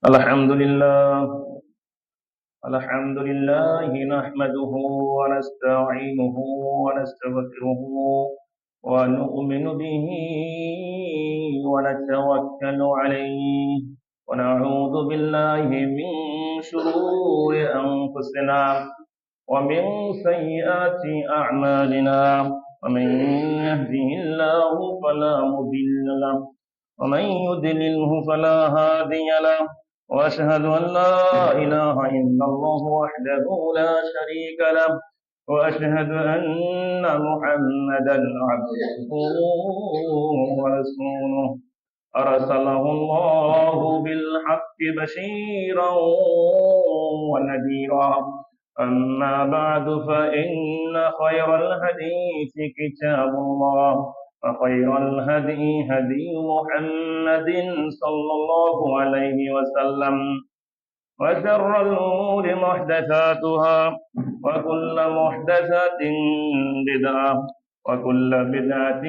الحمد لله الحمد لله نحمده ونستعينه ونستغفره ونؤمن به ونتوكل عليه ونعوذ بالله من شرور أنفسنا ومن سيئات أعمالنا ومن يهده الله فلا مضل له ومن يضلله فلا هادي له وأشهد أن لا إله إلا الله وحده لا شريك له وأشهد أن محمدا عبده ورسوله أرسله الله بالحق بشيرا ونذيرا أما بعد فإن خير الحديث كتاب الله وخير الهدي هدي محمد صلى الله عليه وسلم وشر الأمور محدثاتها وكل محدثة بدعة وكل بدعة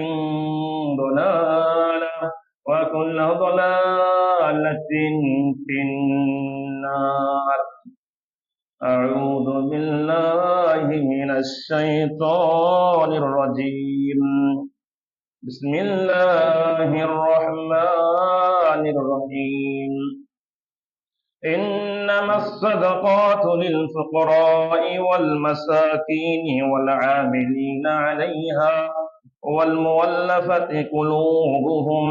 ضلالة وكل ضلالة في النار. أعوذ بالله من الشيطان الرجيم. بسم الله الرحمن الرحيم. إنما الصدقات للفقراء والمساكين والعاملين عليها والمولفة قلوبهم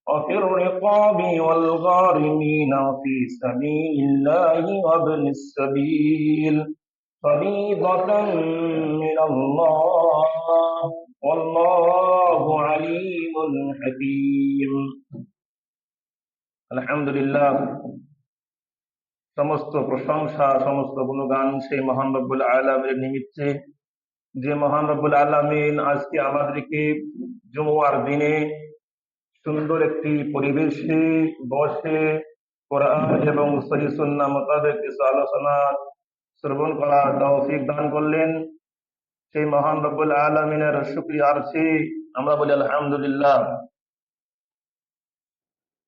وفي الرقاب والغارمين وفي سبيل الله وابن السبيل فريضة من الله والله عليم حكيم. আলহামদুলিল্লাহ, সমস্ত প্রশংসা সমস্ত গুণগান সেই মহান রব্বুল আলামিনের নিমিত্তে, যে মহান রব্বুল আলামিন আজকে আমাদেরকে জুমার দিনে সুন্দর একটি পরিবেশে বসে কোরআন এবং সহিহ সুন্নাহ মোতাবেক কিছু আলোচনা শ্রবণ করার তৌফিক দান করলেন। সেই মহান রব্বুল আলামিনের শুকরিয়া আরছি আমরা বলি আলহামদুলিল্লাহ।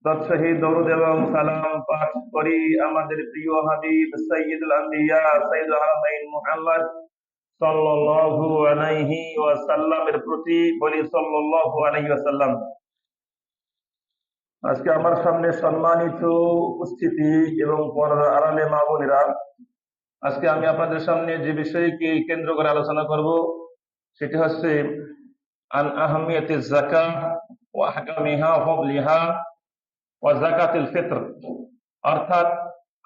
তৎসহিত দরুদ এবং সালাম পাঠ করি আমাদের প্রিয় হাবিব সাইয়্যিদুল আম্বিয়া সাইয়্যিদুল হারামাইন মুহাম্মদ সাল্লাল্লাহু আলাইহি ওয়াসাল্লামের প্রতি, বলি সাল্লাল্লাহু আলাইহি ওয়াসাল্লাম। আজকে আমার সামনে সম্মানিত উপস্থিতি এবং পর্দার আড়ালে মা বোনেরা, আজকে আমি আপনাদের সামনে যে বিষয়কে কেন্দ্র করে আলোচনা করব সেটি হচ্ছে আন আহমিয়াতিজ যাকাহ ওয়া আহকামিহা ওয়া ফাদলিহা ওয়া যাকাতুল ফিতর। অর্থাৎ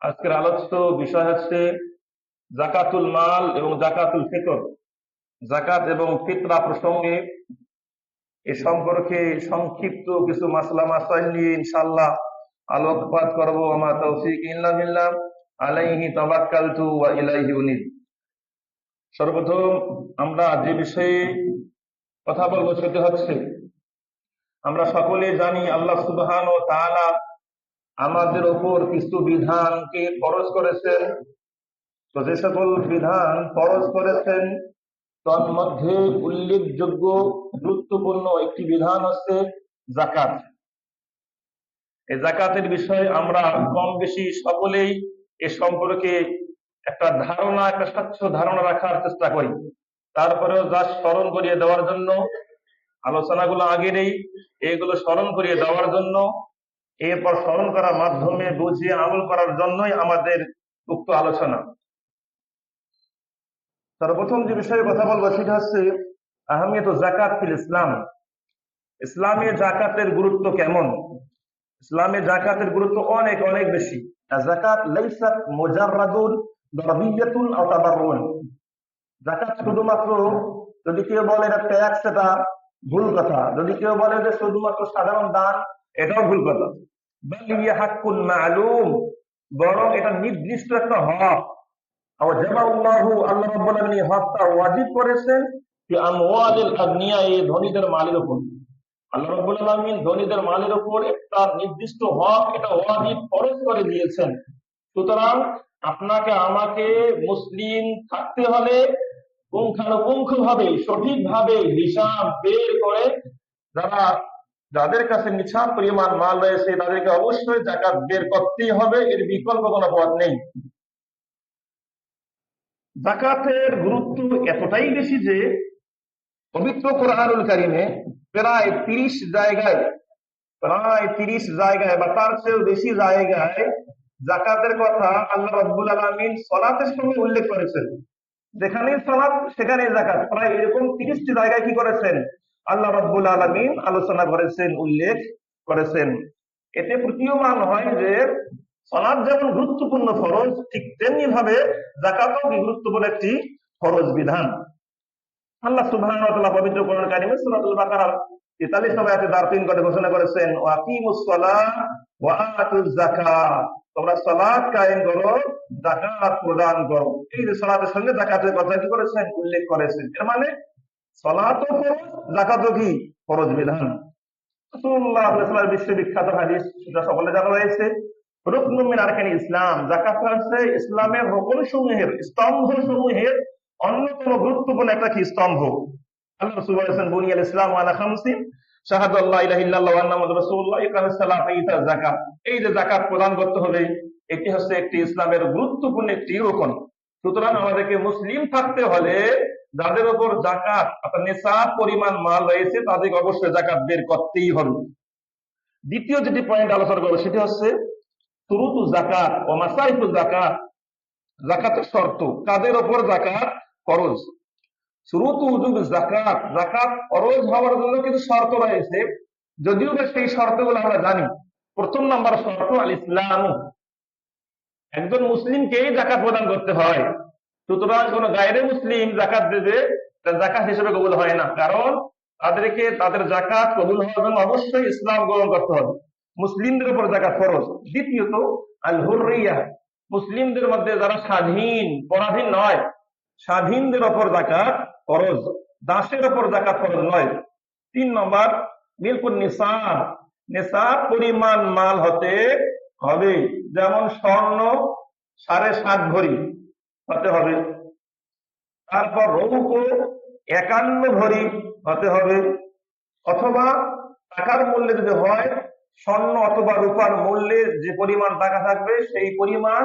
আজকের আলোচ্য বিষয় হচ্ছে যাকাতুল মাল এবং যাকাতুল ফিতর। যাকাত এবং ফিতরা প্রসঙ্গে এ সম্পর্কে সংক্ষিপ্ত কিছু মাসলা মাসাইল নিয়ে ইনশাআল্লাহ আলোকপাত করব। আমা তাওফীক ইল্লা বিল্লাহ, আলাইহি তাওয়াক্কালতু ওয়া ইলাইহি উনীব। সর্বপ্রথম আমরা যে বিষয়ে কথা বলবো সেটি হচ্ছে, আমরা সকলে জানি আল্লাহ সুবহানাহু ওয়া তাআলা আমাদের উপর কিছু বিধানকে ফরজ করেছেন। তো যে সকল বিধান ফরজ করেছেন তার মধ্যে উল্লেখযোগ্য গুরুত্বপূর্ণ একটি বিধান হচ্ছে যাকাত। এই যাকাতের বিষয়ে আমরা কম বেশি সকলেই এ সম্পর্কে একটা ধারণা, একটা স্বচ্ছ ধারণা রাখার চেষ্টা করি। তারপরেও যা স্মরণ করিয়ে দেওয়ার জন্য, আলোচনাগুলো আগে নেই, এগুলো স্মরণ করিয়ে দেওয়ার জন্য, এরপর স্মরণ করার মাধ্যমে বুঝিয়ে আমল করার জন্যই আমাদের উক্ত আলোচনা। সর্বপ্রথম যে বিষয়ে কথা বলবো সেটা হচ্ছে আহমিয়াত যাকাত ফিল ইসলাম। ইসলামে যাকাতের গুরুত্ব কেমন? ইসলামে যাকাতের গুরুত্ব অনেক অনেক বেশি। যাকাত লাইসাত মুজাররাদুন দারবিয়াতুন আও তাবাররুন। যাকাত শুধুমাত্র, যদি কেউ বলে এটা ট্যাক্স, এটা ভুল কথা। যদি কেউ বলে যে শুধুমাত্র সাধারণ দান, এটাও ভুল কথা। বাল হিয়া হাক্কুন মা'লুম, বরং এটা নির্দিষ্ট একটা হক। আল্লাহ রাব্বুল আলামিন হকটা ওয়াজিব করেছেন যে আমওয়ালিল আগনিয়া, এই ধনীদের মালের উপর। আল্লাহ রাব্বুল আলামিন ধনীদের মালের উপর একটা নির্দিষ্ট হক, এটা ওয়াজিব ফরজ করে দিয়েছেন। সুতরাং আপনাকে আমাকে মুসলিম থাকতে হলে পুঙ্খানুপুঙ্খভাবে সঠিকভাবে হিসাব বের করে যারা যাদের কাছে নিছাব পরিমাণ মাল রয়েছে তাদেরকে অবশ্যই জাকাত বের করতেই হবে, এর বিকল্প কোনো পথ নেই। জাকাতের গুরুত্ব এতটাই বেশি যে পবিত্র কোরআনুল কারিমে প্রায় 30 জায়গায় বা তার চেয়েও বেশি জায়গায় জাকাতের কথা আল্লাহ রাব্বুল আলামিন সালাতের সঙ্গে উল্লেখ করেছেন। যেখানেই সালাত সেখানেই জাকাত, প্রায় এরকম 30টি জায়গায় কি করেছেন আল্লাহ রাব্বুল আলামিন আলোচনা করেছেন, উল্লেখ করেছেন। এতে প্রতীয়মান হয় যে সালাত যেমন গুরুত্বপূর্ণ ফরজ, ঠিক তেমনি ভাবে জাকাতও গুরুত্বপূর্ণ একটি ফরজ বিধান। আল্লাহ সুবহানাহু ওয়া তাআলা পবিত্র কোরআন কারিমে সূরাতুল বাকারার 43 নম্বর আয়াতে দ্বার 3 করে ঘোষণা করেছেন, ওয়া আকিমুস সালাহ ওয়া আতুজ যাকাত, তোমরা সালাত কায়েম করো, যাকাত প্রদান করো। এই যে সালাতের সঙ্গে যাকাতের কথা কি করেছেন, উল্লেখ করেছেন। এর মানে সালাতও ফরজ, যাকাতও কি ফরজ বিধান। রাসূলুল্লাহ সাল্লাল্লাহু আলাইহি ওয়াসাল্লাম বিশ্ববিখ্যাত হাদিস, সেটা সকলে জানা রয়েছে, রুকনুম মিন আরকানিল ইসলাম, যাকাত হচ্ছে ইসলামের রুকন সমূহের, স্তম্ভ সমূহের অন্যতম গুরুত্বপূর্ণ একটা কি স্তম্ভ। আল্লাহ রাসূল বলেছেন, বুনিয়াল ইসলামু আলা খামসিন, শাহাদু আল্লা ইলাহা ইল্লাল্লাহ ওয়া আন্না মুহাম্মাদুর রাসূলুল্লাহ, ইকামিস সালাত, ইতাজ যাকাত। এই যে যাকাত প্রদান করতে হবে, এটি হচ্ছে একটি ইসলামের গুরুত্বপূর্ণ একটি রুকন। সুতরাং আমাদেরকে মুসলিম থাকতে হলে যাদের উপর যাকাত অর্থাৎ নিসাব পরিমাণ মাল রয়েছে তাদেরকে অবশ্যই যাকাত বের করতেই হবে। দ্বিতীয় যেটি পয়েন্ট আলোচনা করবো সেটি হচ্ছে শুরুতু যাকাত ও মাসাইফু যাকাত, যাকাতের শর্ত, কাদের উপর যাকাত ফরজ। শুরুতু উজুব যাকাত, যাকাত ফরজ হওয়ার জন্য কিছু শর্ত রয়েছে, যদিও বা সেই শর্তগুলো আমরা জানি। প্রথম নাম্বার শর্ত আল ইসলাম, একজন মুসলিমকেই যাকাত প্রদান করতে হয়। সুতরাং কোন গায়রে মুসলিম যাকাত দেবে, যাকাত হিসেবে কবুল হয় না, কারণ তাদেরকে তাদের যাকাত কবুল হওয়ার জন্য অবশ্যই ইসলাম গ্রহণ করতে হবে। মুসলিমদের উপর যাকাত ফরজ। দ্বিতীয়ত আল হুররিয়া, মুসলিমদের মধ্যে যারা স্বাধীন, পরাধীন নয়, স্বাধীনদের উপর যাকাত ফরজ, দাসের উপর যাকাত ফরজ নয়। 3 নম্বর মিলকুন নিসাব, নিসাব পরিমাণ মাল হতে হবে, যেমন স্বর্ণ 7.5 ভরি হতে হবে, তারপর রৌপ্য 51 ভরি হতে হবে, অথবা টাকার মূল্যে যদি হয় স্বর্ণ অথবা রূপার মূল্যে যে পরিমাণ টাকা থাকবে সেই পরিমাণ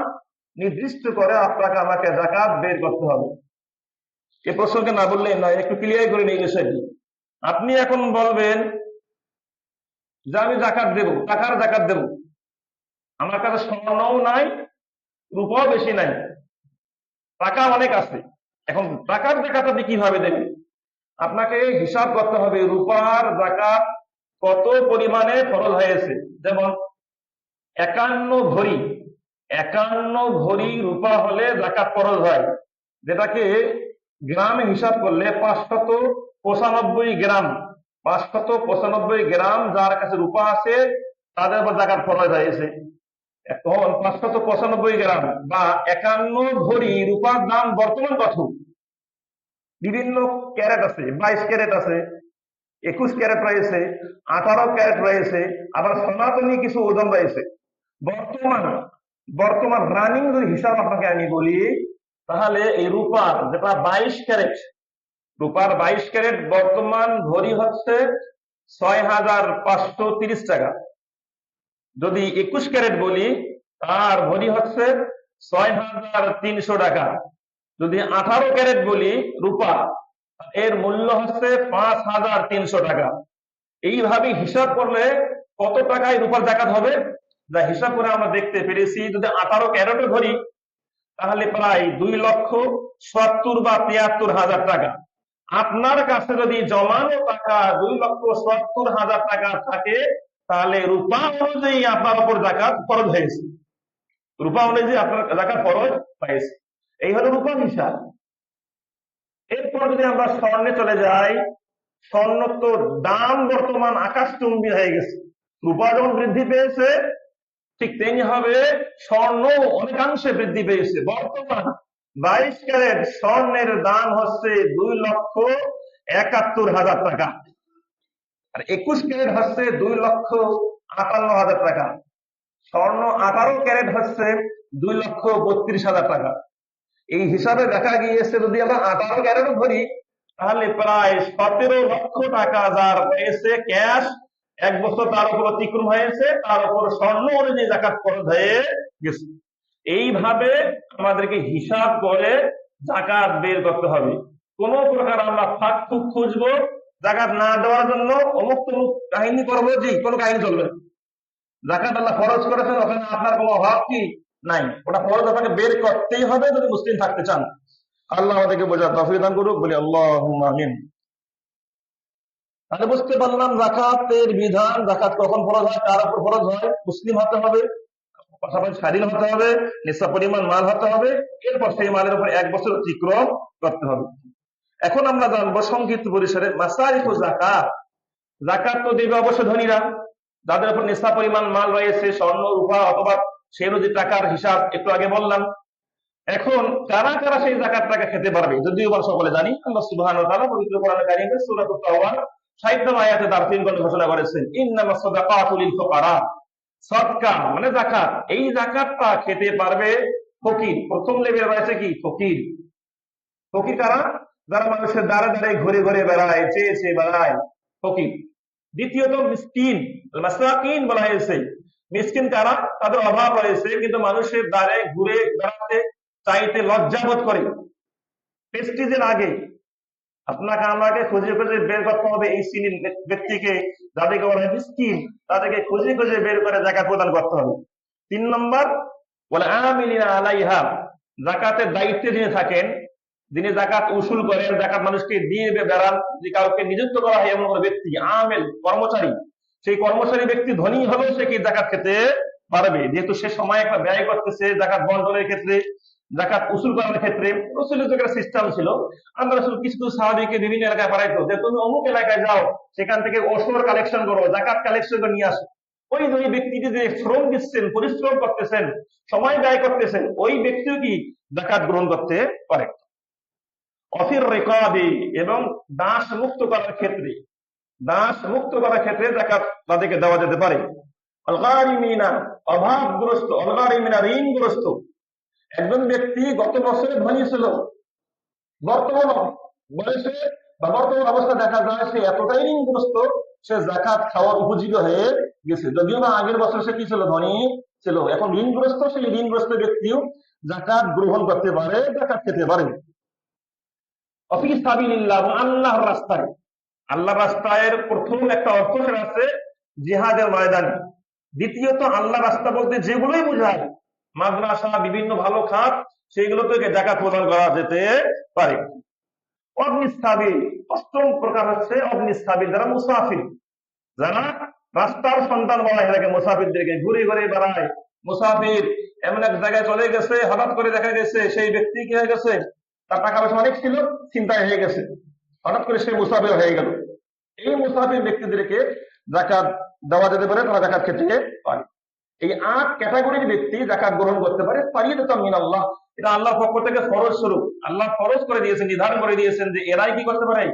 নির্দিষ্ট করে আপনাকে আমাকে যাকাত বের করতে হবে। এ প্রসঙ্গে না বললেই নয়, একটু ক্লিয়ার করে নিই বিষয়টি। আপনি এখন বলবেন যে আমি যাকাত দেব, টাকার যাকাত দেব, আমার কাছে স্বর্ণও নাই, রূপাও বেশি নাই, টাকা অনেক আছে। এখন টাকার যাকাত আপনি কিভাবে দেবেন? আপনাকে হিসাব করতে হবে রূপার যাকাত কত পরিমাণে ফরজ হয়েছে। যেমন 51 ভরি রূপা হলে যাকাত ফরজ হয়, যেটাকে গ্রামে হিসাব করলে 595 গ্রাম, 595 গ্রাম যার কাছে রূপা আছে তাদের উপর যাকাত ফরজ হয়েছে। এখন 595 গ্রাম বা 51 ভরি রূপার দাম বর্তমান কত? বিভিন্ন ক্যারেট আছে, 22 ক্যারেট আছে, 21 ক্যারেট রয়েছে, 18 ক্যারেট রয়েছে, আবার সনাতনী কিছু ওজন রয়েছে। বর্তমান রানিং যদি হিসাব আপনাকে আমি বলি, তাহলে এই রূপার যেটা 22 ক্যারেট, রূপার 22 ক্যারেট বর্তমান ভরি হচ্ছে 6,530 টাকা। যদি 21 ক্যারেট বলি তার ভরি হচ্ছে 6,300 টাকা। যদি 18 ক্যারেট বলি রূপা, এর মূল্য হচ্ছে 5,300 টাকা। এইভাবে হিসাব করলে কত টাকায় রূপার যাকাত হবে, যা হিসাব করে আমরা দেখতে পেরেছি, যদি 18 ক্যারেটে ধরি তাহলে প্রায় 2,70,000 বা 73,000 টাকা। আপনার কাছে যদি জমানো টাকা 2,70,000 টাকা থাকে, তাহলে রূপা অনুযায়ী আপনার উপর যাকাত ফরজ হয়েছে, রূপা অনুযায়ী আপনার যাকাত ফরজ হয়েছে। এই হলো রূপার হিসাব। এরপর যদি আমরা স্বর্ণে চলে যাই, স্বর্ণ তো দাম বর্তমান আকাশচুম্বী হয়ে গেছে। রূপা যেমন বৃদ্ধি পেয়েছে, ঠিক তেমনি হবে স্বর্ণ অনেকাংশে বৃদ্ধি পেয়েছে। বর্তমান 22 ক্যারেট স্বর্ণের দাম হচ্ছে 2,71,000 টাকা, আর 21 ক্যারেট হচ্ছে 2,58,000 টাকা। স্বর্ণ 18 ক্যারেট হচ্ছে 2,32,000 টাকা। এই হিসাবে দেখা গিয়েছে যদি আমরা 18 ক্যারেটও ধরি তাহলে প্রায় 17 লক্ষ টাকা যার রয়েছে ক্যাশ এক বছর তার উপর অতিক্রম হয়েছে, তার উপর স্বর্ণ অনুযায়ী জাকাত ফরজ হয়ে গেছে। এইভাবে আমাদেরকে হিসাব করে জাকাত বের করতে হবে। কোন প্রকার আমরা ফাঁক ফুক খুঁজবো জাকাত না দেওয়ার জন্য, অমুক তমুক কাহিনী করবো, জি কোনো কাহিনী চলবে না। জাকাত আল্লাহ ফরজ করেছেন, ওখানে আপনার কোনো অভাব কি নাই, ওটা ফরজ আপনাকে বের করতেই হবে যদি মুসলিম থাকতে চান। আল্লাহ আমাদেরকে বোঝার তৌফিক দান করুক, বলি আল্লাহুম্মা আমিন। তাহলে বুঝতে পারলাম জাকাতের বিধান, জাকাত কখন ফরজ হয়, কার উপর ফরজ হয়, মুসলিম হতে হবে, পাশাপাশি স্বাধীন হতে হবে, নিঃস্ব পরিমাণ মাল হতে হবে, এরপর সেই মালের উপর 1 বছর অতিক্রম করতে হবে। এখন আমরা জানবো সংক্ষিপ্ত পরিসরে মাসারিফ জাকাত। জাকাত তো দেবে অবশ্য ধনীরা, যাদের উপর নিঃস্ব পরিমাণ মাল রয়েছে, স্বর্ণ রূপা অথবা সেই অনুযায়ী টাকার হিসাব একটু আগে বললাম। এখন কারা কারা সেই জাকাত টাকা খেতে পারবে, যদিও আমরা সকলে জানি আল্লাহ সুবহানাহু ওয়া তাআলা পবিত্র কোরআনে কারীমে সূরা আত-তাওবার 60 নং আয়াতে তার 3 খণ্ডে ঘোষণা করেছেন, ইন্নামাস সাদাকাতু লিল ফুকারা। সদকা মানে জাকাত, এই জাকাতটা খেতে পারবে ফকির। প্রথম লেভেল রয়েছে কি ফকির। ফকির কারা? যারা মানুষের দ্বারে দ্বারে ঘুরে ঘুরে বেড়ায়, চেয়ে চেয়ে বেড়ায়, ফকির। দ্বিতীয়ত মিসকিন, মাসাকিন বলা হয়েছে। মিসকিন কারা? তাদের অভাব রয়েছে কিন্তু মানুষের দ্বারে ঘুরে বেড়াতে চাইতে লজ্জাবোধ করে। প্রেস্টিজের আগে আপনাকে আমাকে খুঁজে খুঁজে বের করতে হবে এই শ্রেণীর ব্যক্তিকে, যাদেরকে বলা হয় মিসকিন, তাদেরকে খুঁজে খুঁজে বের করে জাকাত প্রদান করতে হবে। 3 নম্বর বলে আমিলিনা আলাইহা, জাকাতের দায়িত্বে যিনি থাকেন, যিনি জাকাত উসুল করেন, জাকাত মানুষকে দিয়ে বেড়ান, যে কাউকে নিযুক্ত করা হয় এমন কোন ব্যক্তি, আমেল কর্মচারী, সেই কর্মচারী ব্যক্তি ধনী হলেও সে কি জাকাত খেতে পারবে, যেহেতু সে সময় একটা ব্যয় করতেছে জাকাত বন্টনের ক্ষেত্রে, জাকাত উসুল করার ক্ষেত্রে। রসুলের যে একটা সিস্টেম ছিল, আমরা রসুল কিছু কিছু সাহাবীকে বিভিন্ন এলাকায় পাঠাইতো যে তুমি অমুক এলাকায় যাও, সেখান থেকে ওসর কালেকশন করো, জাকাত কালেকশন করে নিয়ে আসো। ওই দুই ব্যক্তিটি যে শ্রম দিচ্ছেন, পরিশ্রম করতেছেন, সময় ব্যয় করতেছেন, ওই ব্যক্তিও কি জাকাত গ্রহণ করতে পারে। অফির রিকাবি, এবং দাস মুক্ত করার ক্ষেত্রে, দাস মুক্ত করার ক্ষেত্রে জাকাত তাদেরকে দেওয়া যেতে পারে। আল গারিমিনা, অভাবগ্রস্ত, আল গারিমিনা ঋণগ্রস্ত। একজন ব্যক্তি গত বছরে ধনী ছিল, বর্তমান বয়সে বা বর্তমান অবস্থা দেখা যায় সে এতটাই ঋণগ্রস্ত, সে জাকাত খাওয়ার উপযোগী হয়ে গেছে, যদিও বা আগের বছর সে কি ছিল, ধনী ছিল, এখন ঋণগ্রস্ত। সেই ঋণগ্রস্ত ব্যক্তিও জাকাত গ্রহণ করতে পারে, জাকাত খেতে পারে। অফি সাবিলিল্লাহ, আল্লাহর রাস্তায়। আল্লাহর রাস্তায় প্রথম একটা অর্থ আছে জিহাদের ময়দানে। দ্বিতীয়ত আল্লাহ রাস্তা বলতে যেগুলোই বোঝায়, মাদ্রাসা, বিভিন্ন ভালো খাত, সেইগুলো থেকে জাকাত প্রদান করা যেতে পারে। অগ্নিস্থাবিল, অষ্টম প্রকার হচ্ছে অগ্নিস্থাবিল, যারা মুসাফির, যারা রাস্তার সন্তান বলা হয় তাকে, মুসাফিরদেরকে ঘুরে ঘুরে বেড়ায়। মুসাফির এমন এক জায়গায় চলে গেছে, হঠাৎ করে দেখা গেছে সেই ব্যক্তি কি হয়ে গেছে, তার টাকা পয়সা অনেক ছিল, চিন্তায় হয়ে গেছে, হঠাৎ করে সে মুসাফির হয়ে গেল। এই মুসাফির ব্যক্তিদেরকে জাকাত দেওয়া যেতে পারে, তারা জাকাত খেতে পারে। এই 8 ক্যাটাগরির ব্যক্তি জাকাত গ্রহণ করতে পারে। ফারিদাতাম মিনাল্লাহ, এটা আল্লাহর পক্ষ থেকে ফরজ স্বরূপ, আল্লাহ ফরজ করে দিয়েছেন, নির্ধারণ করে দিয়েছেন যে এরাই কি করতে পারে,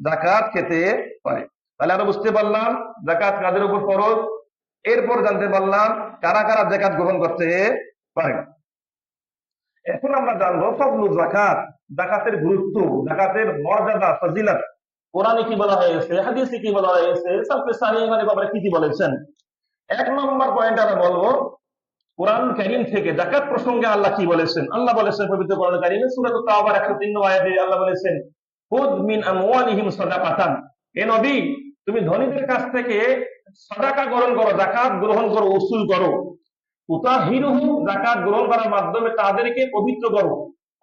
জাকাত খেতে পারে। তাহলে আমরা বুঝতে পারলাম জাকাত কাদের উপর ফরজ। এরপর জানতে পারলাম কারা কারা জাকাত গ্রহণ করতে পারে। এখন আমরা জানবো ফজলু জাকাত, জাকাতের গুরুত্ব, জাকাতের মর্যাদা, ফজিলত। কোরআনে কি বলা হয়েছে, হাদিসে কি বলা হয়েছে, সালফে সালেহীন মানে বাবা কি কি বলেছেন। 1 নম্বর পয়েন্ট আমরা বলবো কোরআন কারীম থেকে জাকাত প্রসঙ্গে আল্লাহ কি বলেছেন। আল্লাহ বলেছেন পবিত্র কোরআন কারীমে সূরা আত-তাওবার 103 নম্বর আয়াতে আল্লাহ বলেছেন, খুদ মিন আমওয়ালিহিম সাদাকাতান, হে নবী তুমি ধনীদের কাছ থেকে সাদাকা গ্রহণ করো, জাকাত গ্রহণ করো, উসুল করো। তুতাহিরুহুম, জাকাত গ্রহণ করার মাধ্যমে তাদেরকে পবিত্র করো।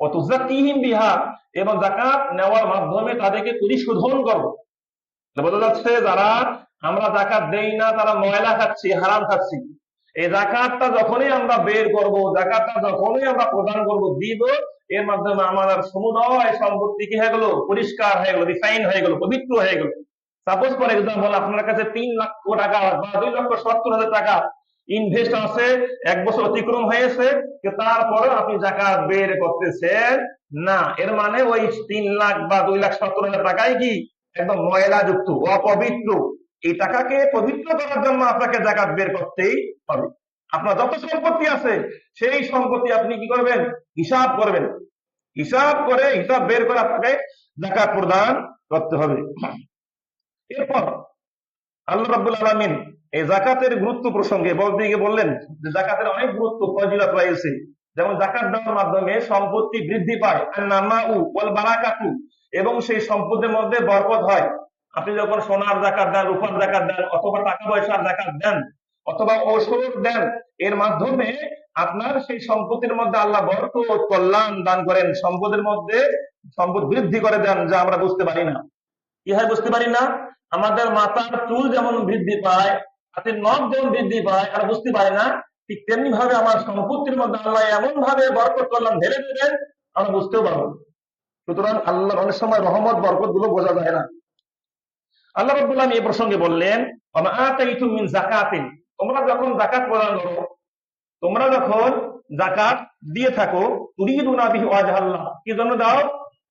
ওয়া তুযাক্কিহিম বিহা, এবং জাকাত নেওয়ার মাধ্যমে তাদেরকে পরিশোধন করো। বোঝা যাচ্ছে যারা আমরা জাকাত দেই না তারা ময়লা খাচ্ছি, হারাম খাচ্ছি। এই জাকাতটা যখনই আমরা বের করব, জাকাতটা যখনই আমরা প্রদান করব, দিব, এর মাধ্যমে আমাদের সমুদয় সম্পত্তি কি হয়ে গেল, পরিষ্কার হয়ে গেল, রিফাইন হয়ে গেল, পবিত্র হয়ে গেল। সাপোজ ফর এক্সাম্পল আপনার কাছে 3 লক্ষ টাকা বা 2,70,000 টাকা ইনভেস্ট আছে, 1 বছর অতিক্রম হয়েছে, তারপরে আপনি জাকাত বের করতেছেন না, এর মানে ওই 3 লাখ বা 2,70,000 টাকাই কি একদম ময়লা যুক্ত, অপবিত্র। এই টাকাকে পবিত্র করার জন্য আপনাকে জাকাত বের করতেই হবে। আপনার যত সম্পত্তি আছে সেই সম্পত্তি আপনি কি করবেন, হিসাব করবেন, হিসাব করে হিসাব বের করে আপনাকে জাকাত প্রদান করতে হবে। এরপর আল্লাহ রাব্বুল আলামিন এই যাকাতের গুরুত্ব প্রসঙ্গে বলতে গিয়ে বললেন যে জাকাতের অনেক গুরুত্ব ফজিলত রয়েছে। যেমন জাকাত দেওয়ার মাধ্যমে সম্পত্তি বৃদ্ধি পায়, আন-নামাউ ওয়াল বারাকাতু, এবং সেই সম্পদের মধ্যে বরকত হয়। আপনি যখন সোনার জাকাত দেন, রূপার জাকাত দেন, অথবা টাকা পয়সার জাকাত দেন, অথবা ঔষধ দেন, এর মাধ্যমে আপনার সেই সম্পত্তির মধ্যে আল্লাহ বরকত, কল্যাণ দান করেন, সম্পদের মধ্যে সম্পদ বৃদ্ধি করে দেন, যা আমরা বুঝতে পারি না। কি হয় বুঝতে পারি না? আমাদের মাথার চুল যেমন বৃদ্ধি পায়, হাতের নখ যেমন বৃদ্ধি পায়, আর বুঝতে পারি না, ঠিক তেমনি ভাবে আমার সম্পত্তির মধ্যে আল্লাহ এমন ভাবে বরকত করলাম ঢেলে দেবেন, আমরা বুঝতেও পারবো। সুতরাং আল্লাহ অনেক সময় রহমত বরকত গুলো বোঝা যায় না। আল্লাহ রাব্বুল আলামিন এই প্রসঙ্গে বললেন, ওয়া আতাইতুম মিন যাকাতিন, তোমরা যখন যাকাত প্রদান করো, তোমরা যখন যাকাত দিয়ে থাকো, তুরিদুনা বিহি ওয়াজহাল্লাহ, কি জন্য দাও?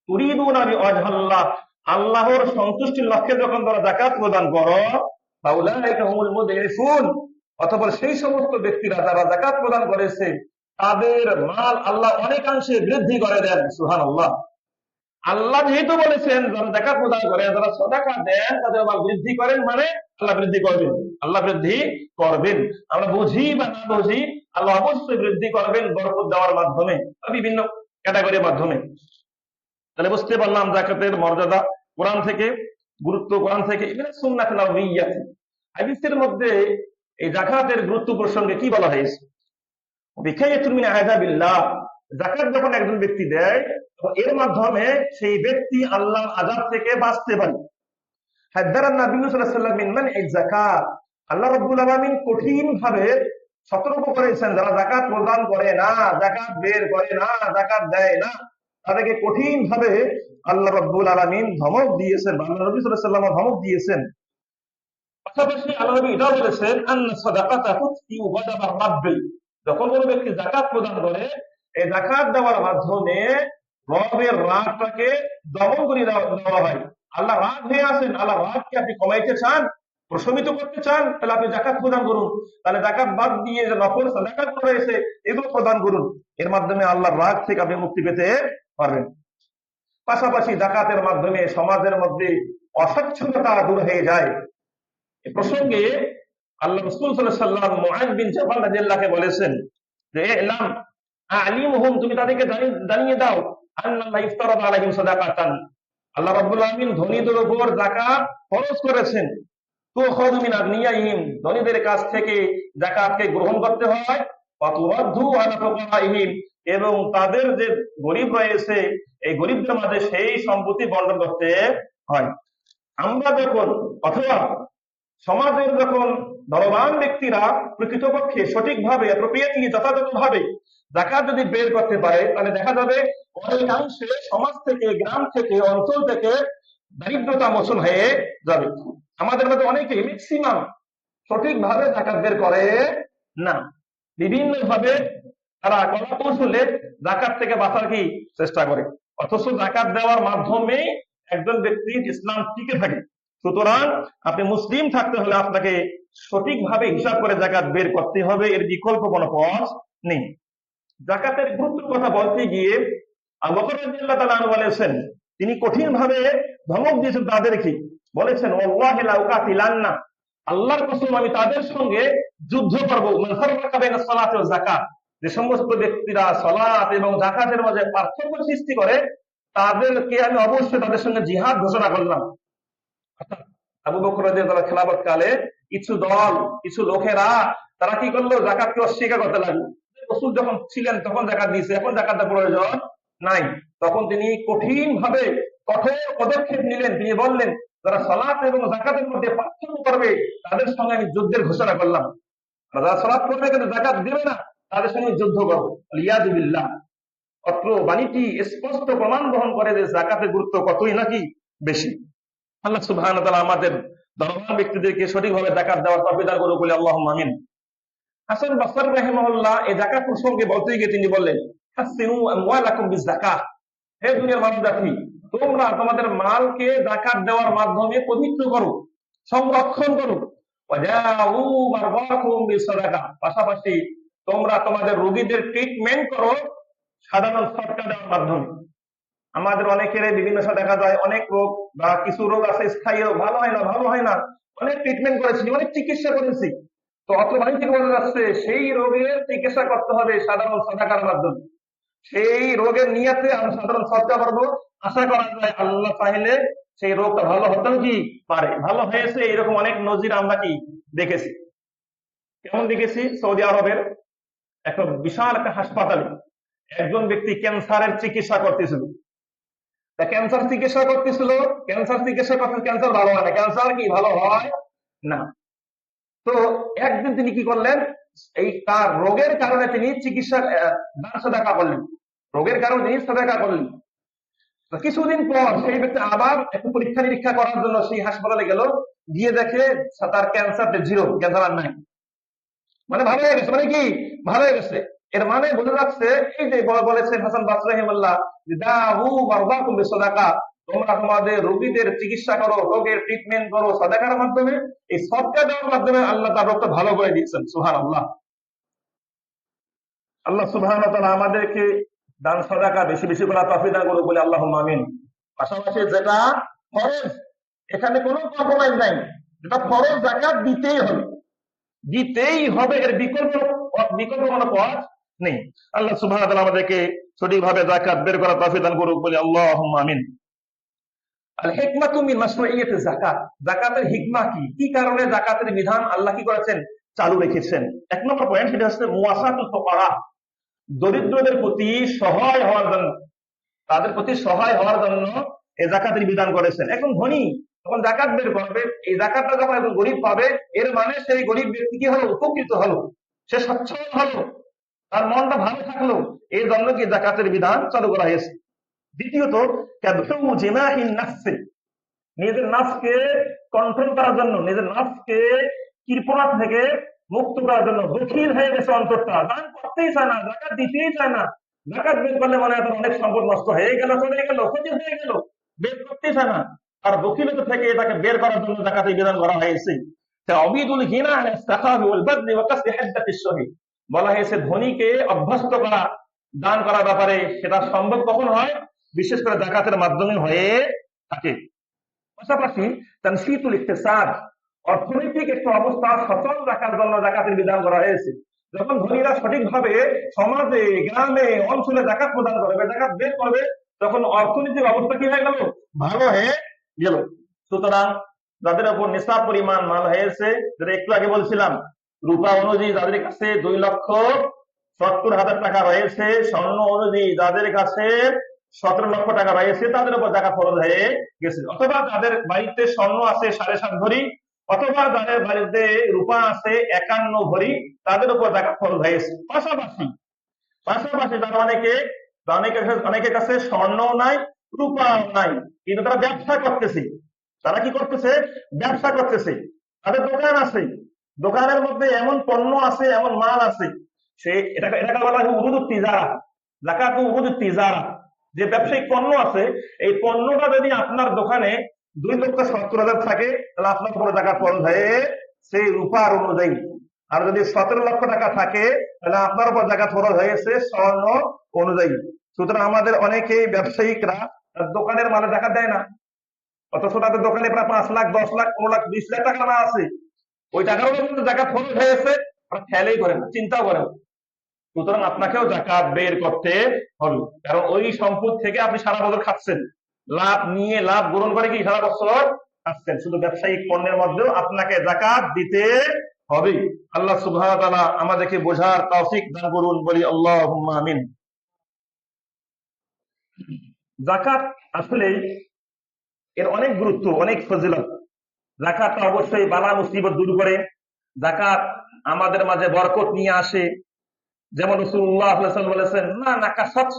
তুরিদুনা বিহি ওয়াজহাল্লাহ, আল্লাহর সন্তুষ্টির লক্ষ্যে যখন তোমরা যাকাত প্রদান করো, ফাউলাইকা হুমুল মুদঈফুন, অথবা সেই সমস্ত ব্যক্তিরা যারা যাকাত প্রদান করেছে তাদের মাল আল্লাহ অনেকাংশে বৃদ্ধি করে দেন। সুবহানাল্লাহ। আল্লাহ যেহেতু বলেছেন যারা যাকাত প্রদান করে, যারা সাদাকা দেন, তাদের মাল বৃদ্ধি করেন, মানে আল্লাহ বৃদ্ধি করবেন, আল্লাহ বৃদ্ধি করবেন। আমরা বুঝি বা না বুঝি, আল্লাহ অবশ্যই বৃদ্ধি করবেন বরকত দেওয়ার মাধ্যমে, বিভিন্ন ক্যাটাগরির মাধ্যমে। তাহলে বুঝতে পারলাম যাকাতের মর্যাদা কোরআন থেকে, গুরুত্ব কোরআন থেকে, এখানে সুন্নাত নবওয়িয়্যাহ হাদিসের মধ্যে এই যাকাতের গুরুত্ব প্রসঙ্গে কি বলা হয়েছে? বিকায়াতুন মিন আযাবিল্লাহ, যাকাত যখন একজন ব্যক্তি দেয়, এর মাধ্যমে সেই ব্যক্তি আল্লাহর আযাব থেকে বাঁচতে পারে। হাদ্দারান নবী সাল্লাল্লাহু আলাইহি ওয়াসাল্লাম মিন মানঈ যাকাত, আল্লাহ রাব্বুল আলামিন কঠিন ভাবে সতর্ক করেছেন যারা যাকাত প্রদান করে না, যাকাত বের করে না, যাকাত দেয় না, তাদেরকে কঠিন ভাবে আল্লাহ রাব্বুল আলামিন ধমক দিয়েছেন, আল্লাহ নবী সাল্লাল্লাহু আলাইহি ওয়াসাল্লাম ধমক দিয়েছেন। পাশাপাশি আল্লাহ নবী এটাও বলেছেন, আন্না সাদাকাতা তুতফিউ গাদাবার রাব্বি, যখন কোনো ব্যক্তি যাকাত প্রদান করে, এই যাকাত দেওয়ার মাধ্যমে রবের রাগটাকে দমন করে দেওয়া হয়। আল্লাহ রাগ হয়ে আছেন, আল্লাহ রাগকে আপনি কমাইতে চান, প্রশমিত করতে চান, তাহলে আপনি যাকাত প্রদান করুন। তাহলে যাকাত বাদ দিয়ে যে নফল সাদাকাত রয়েছে এগুলো প্রদান করুন, এর মাধ্যমে আল্লাহর রাগ থেকে আপনি মুক্তি পেতে পারবেন। পাশাপাশি যাকাতের মাধ্যমে সমাজের মধ্যে অস্বচ্ছতা দূর হয়ে যায়। এ প্রসঙ্গে আল্লাহ রাসূল সাল্লাল্লাহু আলাইহি ওয়াসাল্লাম মুআয বিন জাবাল রাদিয়াল্লাহু আনহু বলেছেন যে ইলাম আলিমহুম, তুমি তাদেরকে জানিয়ে দাও, আল্লাহ ইফতারাদা আলাইহিম সাদাকাতান, আল্লাহ রাব্বুল আলামিন ধনীদের উপর যাকাত ফরজ করেছেন। তুখাযু মিন আগনিয়াহিম, ধনীদের কাছ থেকে যাকাতকে গ্রহণ করতে হয়, ওয়া তুরাদ্দু আলা ফুকারাইহিম, এবং তাদের যে গরীব রয়েছে এই গরীবদের মাঝে সেই সম্পত্তি বন্টন করতে হয়। আমরা যখন, অথবা সমাজের যখন ধনবান ব্যক্তিরা প্রকৃতপক্ষে সঠিকভাবে, অ্যাপ্রোপ্রিয়েটলি, যথাযথভাবে যাকাত যদি বের করতে পারে, তাহলে দেখা যাবে অনেকাংশে সমাজ থেকে, গ্রাম থেকে, অঞ্চল থেকে দারিদ্রতা মোচন হয়ে যাবে। আমাদের মধ্যে অনেকে ম্যাক্সিমাম সঠিকভাবে যাকাত বের করে না, বিভিন্ন ভাবে তারা কলা কৌশলে যাকাত থেকে বাঁচার কি চেষ্টা করে, অথচ যাকাত দেওয়ার মাধ্যমে একজন ব্যক্তির ইসলাম টিকে থাকে। সুতরাং আপনি মুসলিম থাকতে হলে আপনাকে সঠিকভাবে হিসাব করে যাকাত বের করতে হবে, এর বিকল্প কোনো পথ নেই। যাকাতের গুরুত্বের কথা বলতে গিয়ে আবু বকর রাদিয়াল্লাহু তাআলা আনহু বলেছেন, তিনি কঠিন ভাবে ধমক দিয়েছেন তাদেরকে, বলেছেন ওয়াল্লাহি লা উকাতিলান্না, আল্লাহর কসম আমি তাদের সঙ্গে যুদ্ধ করব, মান ফাররাকা বাইনা সালাতি ওয়া যাকাত, যে সমস্ত ব্যক্তিরা সালাত এবং যাকাতের মাঝে পার্থক্য সৃষ্টি করে, তাদেরকে আমি অবশ্যই তাদের সঙ্গে জিহাদ ঘোষণা করলাম। আবু বকর রাদিয়াল্লাহু তাআলা খেলাফত কালে কিছু দল, কিছু লোকেরা তারা কি করলো, যাকাতকে অস্বীকার করতে লাগলো। রাসূল যখন ছিলেন তখন যাকাত দিয়েছে, এখন যাকাতের প্রয়োজন নাই। তখন তিনি কঠিন ভাবে কঠোর পদক্ষেপ নিলেন, তিনি বললেন যারা সালাত এবং যাকাতের মধ্যে পার্থক্য করবে তাদের সঙ্গে আমি যুদ্ধের ঘোষণা করলাম, যারা সালাত করবে কিন্তু যাকাত দেবে না তাদের সঙ্গে যুদ্ধ করবো। ইয়াযু বিল্লাহ। অত্র বাণীটি স্পষ্ট প্রমাণ বহন করে যে যাকাতের গুরুত্ব কতই নাকি বেশি। আল্লাহ সুবহানাহু ওয়া তাআলা আমাদের ধনবান ব্যক্তিদেরকে সঠিকভাবে যাকাত দেওয়ার তৌফিক দান করুন, বলি আল্লাহুম্মা আমিন। হাসান বসরি রাহিমাহুল্লাহ এই যাকাত প্রসঙ্গে বলতে গিয়ে তিনি বললেন, হাসিনু আমওয়ালাকুম বিযাকাত, হে দুনিয়ার মানুষ জাতি, তোমরা তোমাদের মালকে যাকাত দেওয়ার মাধ্যমে পবিত্র করো, সংরক্ষণ করো। ওয়াজাউ মারদাকুম বিসাদাকা, পাশাপাশি তোমরা তোমাদের রোগীদের ট্রিটমেন্ট করো সাধারণ সরকার দেওয়ার মাধ্যমে। আমাদের অনেকের বিভিন্ন সময় দেখা যায় অনেক রোগ বা কিছু রোগ আছে স্থায়ী রোগ, ভালো হয় না ভালো হয় না, অনেক ট্রিটমেন্ট করেছি, অনেক চিকিৎসা করেছি। তো অত বাড়ি থেকে বলা যাচ্ছে সেই রোগের চিকিৎসা করতে হবে সাধারণ সাদাকার মাধ্যমে। সেই রোগের নিয়াতে আমরা সাধারণ সৎকা করবো, আশা করা যায় আল্লাহ চাইলে সেই রোগটা ভালো হতেও কি পারে। ভালো হয়েছে এরকম অনেক নজির আমরা কি দেখেছি। কেমন দেখেছি? সৌদি আরবের একটা বিশাল একটা হাসপাতালে একজন ব্যক্তি ক্যান্সারের চিকিৎসা করতেছিল। তা ক্যান্সার চিকিৎসা করতেছিল, ক্যান্সার চিকিৎসা করতে ক্যান্সার ভালো হয় না, ক্যান্সার কি ভালো হয় না। তো একদিন তিনি কি করলেন, এই তার রোগের কারণে তিনি চিকিৎসার দান সাদাকা করলেন, রোগের কারণে তিনি সাদাকা করলেন। তো কিছুদিন পর সেই ব্যক্তি আবার একটু পরীক্ষা নিরীক্ষা করার জন্য সেই হাসপাতালে গেল, গিয়ে দেখে তার ক্যান্সার জিরো, ক্যান্সার আর নাই। মানে ভালো হয়ে গেছে, মানে কি ভালো হয়ে গেছে। এর মানে বোঝা যাচ্ছে এই যে বলেছেন হাসান বাসরি রাহিমাহুল্লাহ, দাউ মারদাকুম বিসাদাকা, তোমরা তোমাদের রোগীদের চিকিৎসা করো, রোগের ট্রিটমেন্ট করো সাদাকার মাধ্যমে। এই সদকা দেওয়ার মাধ্যমে আল্লাহ তার রোগটা ভালো করে দিয়েছেন। সুবহানাল্লাহ। আল্লাহ সুবহানাহু ওয়া তাআলা আমাদেরকে দান সাদাকা বেশি বেশি করা তৌফিক দান করুন বলে আল্লাহুম্মা আমিন। পাশাপাশি যেটা ফরজ, এখানে কোনো কম্প্রোমাইজ নাই, যেটা ফরজ যাকাত দিতেই হবে, দিতেই হবে, এর বিকল্প বিকল্প কোনো পথ নেই। আল্লাহ সুবহানাহু ওয়া তাআলা আমাদেরকে সঠিকভাবে যাকাত বের করা তৌফিক দান করুন বলে আল্লাহুম্মা আমিন। আল হিকমাতু মিন মাশরুইয়্যাতি যাকাত, যাকাতের হিকমা কি, কি কারণে যাকাতের বিধান আল্লাহ কি করেছেন, চালু রেখেছেন। এক নম্বর পয়েন্ট সেটা হচ্ছে মুওয়াসাতুল ফুকারা, দরিদ্রদের প্রতি সহায় হওয়ার জন্য, তাদের প্রতি সহায় হওয়ার জন্য এই যাকাতের বিধান করেছেন। এখন ধনী তখন যাকাত বের করবে, এই যাকাতটা যখন একজন গরিব পাবে, এর মানে সেই গরিব ব্যক্তি কি হলো, উপকৃত হলো, সে সচ্ছল হলো, তার মনটা ভালো থাকলো, এই জন্য কি যাকাতের বিধান চালু করা হয়েছে। দ্বিতীয়ত নিজের নাফসকে কন্ট্রোল করার জন্য, নিজের নাফসকে কৃপণা থেকে মুক্ত করার জন্য। দখিল হয়ে গেছে অন্তরটা, দান করতেই চায় না, যাকাত দিতেই চায় না, যাকাত বের করলে মানে এত অনেক সম্পদ নষ্ট হয়ে গেল, চলে গেল, ক্ষতি হয়ে গেল, বের করতেই চায় না। আর দখিলতা থেকে এটাকে বের করার জন্য যাকাতের বিধান করা হয়েছে। তাওবিদুল গিনা আন ইসতিখাবি ওয়াল বাদলি ওয়া কাসবি হাদ্দাতিশ শহীদ, বলা হয়েছে ধনীকে অভ্যস্ত করা দান করার ব্যাপারে, সেটা সম্ভব কখন হয়, বিশেষ করে যাকাতের মাধ্যমে হয়ে থাকে। পাশাপাশি তানশীতুল ইকতিসাদ, অর্থনৈতিক একটা অবস্থা সচল রাখার জন্য যাকাতের বিধান করা হয়েছে। যখন ধনীরা সঠিকভাবে সমাজে, গ্রামে, অঞ্চলে যাকাত প্রদান করবে, যাকাত বের করবে, তখন অর্থনৈতিক অবস্থা কি হয়ে গেল, ভালো হয়ে গেল। সুতরাং যাদের উপর নিসাব পরিমাণ মাল হয়েছে, যেটা একটু আগে বলছিলাম, রূপা অনুযায়ী যাদের কাছে 2,70,000 টাকা রয়েছে, স্বর্ণ অনুযায়ী যাদের কাছে 17 লক্ষ টাকা রয়েছে, তাদের উপর যাকাত ফরজ হয়ে গেছে। অথবা যাদের বাড়িতে স্বর্ণ আছে 7.5 ভরি, অথবা যাদের বাড়িতে রূপা আছে 51 ভরি, তাদের উপর যাকাত ফরজ হয়েছে। পাশাপাশি পাশাপাশি যারা অনেকের কাছে স্বর্ণও নাই, রূপাও নাই, কিন্তু তারা ব্যবসা করতেছে। তারা কি করতেছে, ব্যবসা করতেছে, তাদের দোকান আছে, দোকানের মধ্যে এমন পণ্য আছে, এমন মাল আছে, সে এটাকে বলা হয় উরুদুত তিজারা, যাকাত উরুদুত তিজারা। যে ব্যবসায়িক পণ্য আছে, এই পণ্যটা যদি আপনার দোকানে 2,70,000 থাকে, তাহলে আপনার উপরে যাকাত ফরজ হয়ে সেই রূপার অনুযায়ী। আর যদি 17 লক্ষ টাকা থাকে, তাহলে আপনার উপর যাকাত ফরজ হয়েছে স্বর্ণ অনুযায়ী। সুতরাং আমাদের অনেকেই ব্যবসায়িকরা দোকানের মালে যাকাত দেয় না, অথচ তাদের দোকানে প্রায় 5 লাখ, 10 লাখ, 15 লাখ, 20 লাখ টাকা না আছে, ওই টাকার উপর যাকাত ফরজ হয়েছে, খেয়ালই করেন, চিন্তাও করেন। সুতরাং আপনাকেও যাকাত বের করতে হবে, কারণ ওই সম্পদ থেকে আপনি সারা বছর খাচ্ছেন, লাভ নিয়ে লাভ গ্রহণ করে কি সারা বছর খাচ্ছেন। শুধু ব্যবসায়িক পণ্যের মধ্যেও আপনাকে যাকাত দিতে হবে। আল্লাহ সুবহানাহু ওয়া তাআলা আমাদেরকে বোঝার তৌফিক দান করুন, বলি আল্লাহুম্মা আমিন। যাকাত আসলে এর অনেক গুরুত্ব, অনেক ফজিলত। যাকাত অবশ্যই বালা মুসিবত দূর করে, যাকাত আমাদের মাঝে বরকত নিয়ে আসে। যেমন রাসূলুল্লাহ সাল্লাল্লাহু আলাইহি ওয়াসাল্লাম বলেছেন, না নাকাসাত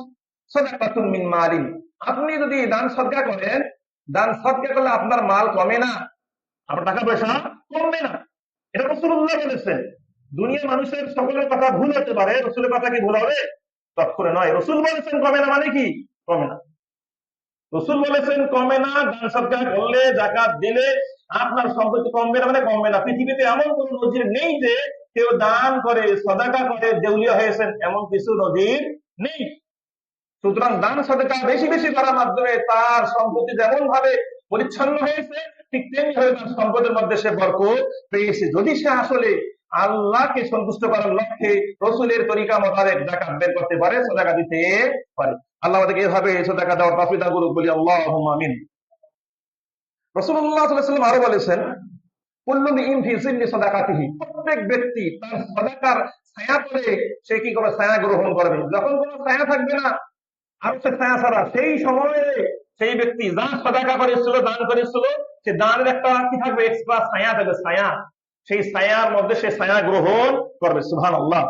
সাদাকাতুন মিন মালিন, আপনি যদি দান সদকা করেন, দান সদকা করলে আপনার মাল কমে না, আপনার টাকা পয়সা কমবে না। এটা রাসূলুল্লাহ বলেছেন। দুনিয়ার মানুষের সকলের কথা ভুল হতে পারে, রাসূলের কথা কি ভুল হবে? তৎক্ষণে নয়। রাসূল বলেছেন কমে না মানে কি কমে না। রাসূল বলেছেন কমে না, দান সদকা করলে, যাকাত দিলে আপনার সম্পত্তি কমবে না মানে কমবে না। পৃথিবীতে এমন কোন নজির নেই যে কেউ দান করে, সদকা করে দেউলিয়া হয়েছেন, এমন কিছু নজির নেই। সুতরাং দান সদকা বেশি বেশি করার মাধ্যমে তার সম্পত্তি যেমন ভাবে পরিচ্ছন্ন হয়েছে, ঠিক তেমনি ভাবে তার সম্পদের মধ্যে সে বরকত পেয়েছে, যদি সে আসলে আল্লাহকে সন্তুষ্ট করার লক্ষ্যে রসুলের তরিকা মোতাবেক যাকাত বের করতে পারে, সদকা দিতে পারে। আল্লাহ আমাদেরকে এভাবে সদকা দেওয়ার তৌফিক দান করুক, বলি আল্লাহুম্মা আমিন। রাসূলুল্লাহ সাল্লাল্লাহু আলাইহি ওয়াসাল্লাম আরো বলেছেন, কুল্লু মিন ফি জিল্লি সাদাকাতিহি, প্রত্যেক ব্যক্তি তার সাদাকার ছায়া তলে সে কি করবে, ছায়া গ্রহণ করবে। যখন কোনো ছায়া থাকবে না, আর সে ছায়া ছাড়া, সেই সময়ে সেই ব্যক্তি যা সাদাকা করেছিল, দান করেছিল, সে দানের একটা কি থাকবে, এক্সট্রা ছায়া থাকবে, ছায়া। সেই ছায়ার মধ্যে সে ছায়া গ্রহণ করবে। সুবহানাল্লাহ।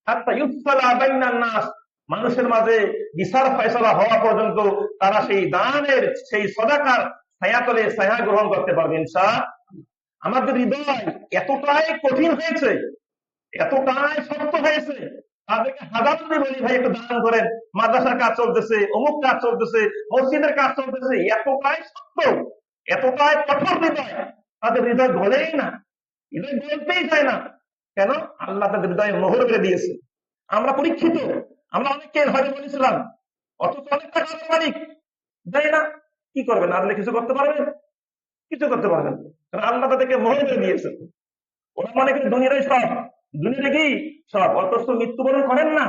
হাত্তা ইউফসালা বাইনান নাস, মানুষের মাঝে বিচার ফয়সালা হওয়া পর্যন্ত তারা সেই দানের, সেই সাদাকার ছায়া তলে ছায়া গ্রহণ করতে পারবে ইনশাআল্লাহ। আমাদের হৃদয় এতটাই কঠিন হয়েছে, এতটাই শক্ত হয়েছে, তাদেরকে হাজার করে বলি, ভাই একটু দান করেন, মাদ্রাসার কাজ চলতেছে, অমুক কাজ চলতেছে, মসজিদের কাজ চলতেছে, এতটাই শক্ত, এতটাই কঠোর হৃদয়, তাদের হৃদয় গলেই না, হৃদয় গলতেই চায় না। কেন? আল্লাহ তাদের হৃদয়ে মোহর করে দিয়েছে। আমরা পরীক্ষিত, আমরা অনেককে হয়তো বলেছিলাম, অথচ অনেক টাকার মালিক দেয় না। কি করবেন? আপনি কিছু করতে পারবেন? কিছু করতে পারবেন না। কারণ আল্লাহ তাদেরকে মোহর করে দিয়েছে। ওরা মনে করে দুনিয়াটাই সব, দুনিয়াটা কি সব, অথচ মৃত্যুবরণ করেন না,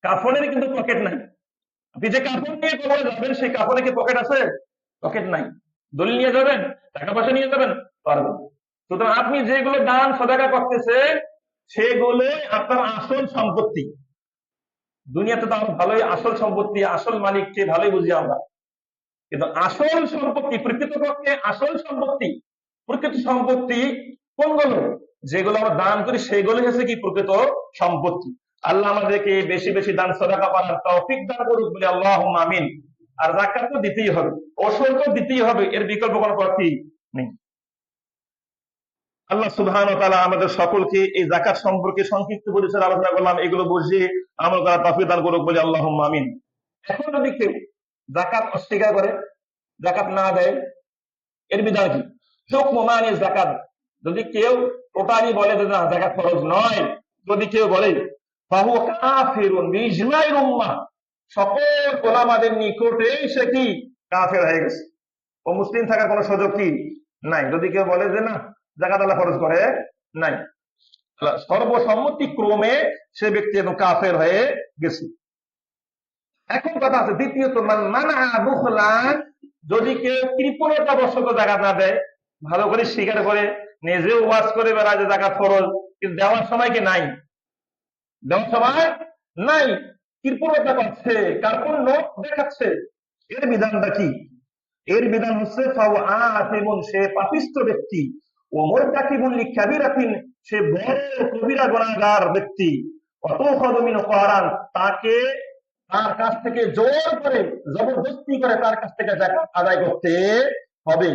কাফনের কিন্তু পকেট নাই। আপনি যে কাপড় নিয়ে কবরে যাবেন, সেই কাপড়ে কি পকেট আছে? পকেট নাই। দলিল নিয়ে যাবেন, টাকা পয়সা নিয়ে যাবেন, পারবেন। সুতরাং আপনি যেগুলো দান সদাকা করতেছেন, সেগুলো আপনার আসল সম্পত্তি। দুনিয়াতে তো আমরা ভালোই আসল সম্পত্তি, আসল মালিককে ভালোই বুঝি আমরা, কিন্তু আসল সম্পত্তি, প্রকৃতপক্ষে আসল সম্পত্তি, প্রকৃত সম্পত্তি কোনগুলো? যেগুলো আমরা দান করি, সেগুলো হচ্ছে কি প্রকৃত সম্পত্তি। আল্লাহ আমাদেরকে বেশি বেশি দান সদকা করার তৌফিক দান করুক, বলে আল্লাহুম্মা আমিন। আর যাকাত তো দিতেই হবে, ওসর তো দিতেই হবে, এর বিকল্প কোনো পথই নেই। আল্লাহ সুবহানাহু ওয়া তাআলা আমাদের সকলকে এই যাকাত সম্পর্কে সংক্ষিপ্ত পরিসরে আলোচনা করলাম, এগুলো বুঝিয়ে আমল করার তৌফিক দান করুক, বলে আল্লাহুম্মা আমিন। এখন যদি কেউ যাকাত অস্বীকার করে, যাকাত না দেয়, এর বিধান কি? হুকমু মানি যাকাত, যদি কেউ টোটালি বলে যে না যাকাত ফরজ নয়, যদি কেউ বলে, ফাহুয়া কাফিরুন বিইজমাইল উম্মাহ, সকল উলামাদের নিকটে সে কি কাফের হয়ে গেছে, ও মুসলিম থাকার কোনো সুযোগ কি নাই। যদি কেউ বলে যে না যাকাত আল্লাহ ফরজ করে নাই, সর্বসম্মতি ক্রমে সে ব্যক্তি একদম কাফের হয়ে গেছে। এখন কথা আছে দ্বিতীয়ত, মানা বুখলান, যদি কেউ কৃপণতা বশত যাকাত না দেয়, ভালো করে স্বীকার করে নিজেও ওয়াজ করে বেড়ায় যে যাকাত ফরজ, কিন্তু দেওয়ার সময় কি নাই, দেওয়ার সময় নাই, কৃপণতা করছে, কার্পণ্য দেখাচ্ছে, এর বিধানটা কি? এর বিধান হচ্ছে সে পাপিষ্ঠ ব্যক্তি, ও মুরতাকিবুল লিকাবিরাতিন, সে বড় কবিরা গুনাহগার ব্যক্তি, অতখযু মিন করান, তাকে তার কাছ থেকে জোর করে জবরদস্তি করে তার কাছ থেকে যাকাত আদায় করতে হবে।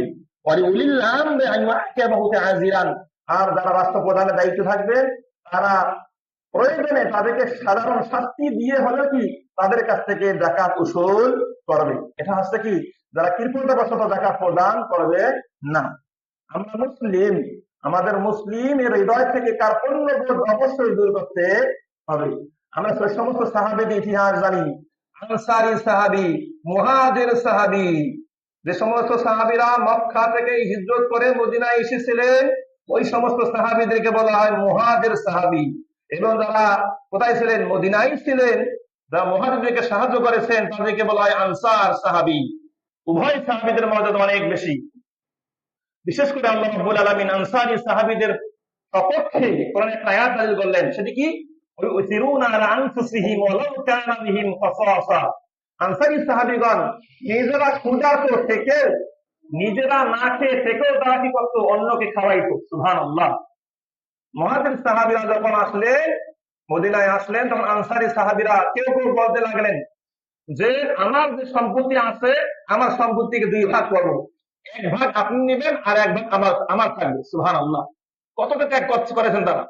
আর যারা রাষ্ট্র প্রধানের দায়িত্ব থাকবে, তারা প্রয়োজনে তাদেরকে সাধারণ শাস্তি দিয়ে হলে কি তাদের কাছ থেকে যাকাত উসুল করবে। এটা হচ্ছে কি যারা কৃপণতাবশত যাকাত প্রদান করবে না। আমরা মুসলিম, আমাদের মুসলিমের হৃদয় থেকে কার্পণ্য বোধ অবশ্যই দূর করতে হবে। আমরা সেই সমস্ত সাহাবীদের ইতিহাস জানি, আনসারী সাহাবী, মুহাজির সাহাবী, যে সমস্ত সাহাবীরা মক্কা থেকে হিজরত করে মদিনায় এসেছিলেন, ওই সমস্ত সাহাবীদেরকে বলা হয় মুহাজির সাহাবী। এবং যারা কোথায় ছিলেন? মদিনায় ছিলেন, যারা মুহাজিরদেরকে সাহায্য করেছেন, তাদেরকে বলা হয় আনসার সাহাবী। উভয় সাহাবীদের মর্যাদা অনেক বেশি। বিশেষ করে আল্লাহ রাব্বুল আলামিন আনসারী সাহাবীদের সপক্ষে কোরআনে একটা আয়াত নাযিল করলেন, সেটি কি? ওয়ায়ুসিরুনা আলা আনফুসিহিম ওয়ালাউ কানা বিহিম খাসাসা। আনসারী সাহাবীগণ নিজেরা ক্ষুধার্ত থেকে, নিজেরা না খেয়ে থেকেও তারা কি করতো? অন্যকে খাওয়াইতো। সুবহানাল্লাহ। মুহাজির সাহাবীরা যখন আসলেন, মদিনায় আসলেন, তখন আনসারী সাহাবীরা কেউ কেউ বলতে লাগলেন যে আমার যে সম্পত্তি আছে, আমার সম্পত্তিকে দুই ভাগ করবো, এক ভাগ আপনি নেবেন আর এক ভাগ আমার থাকবে। সুবহানাল্লাহ। কতটা ত্যাগ করেছেন তারা।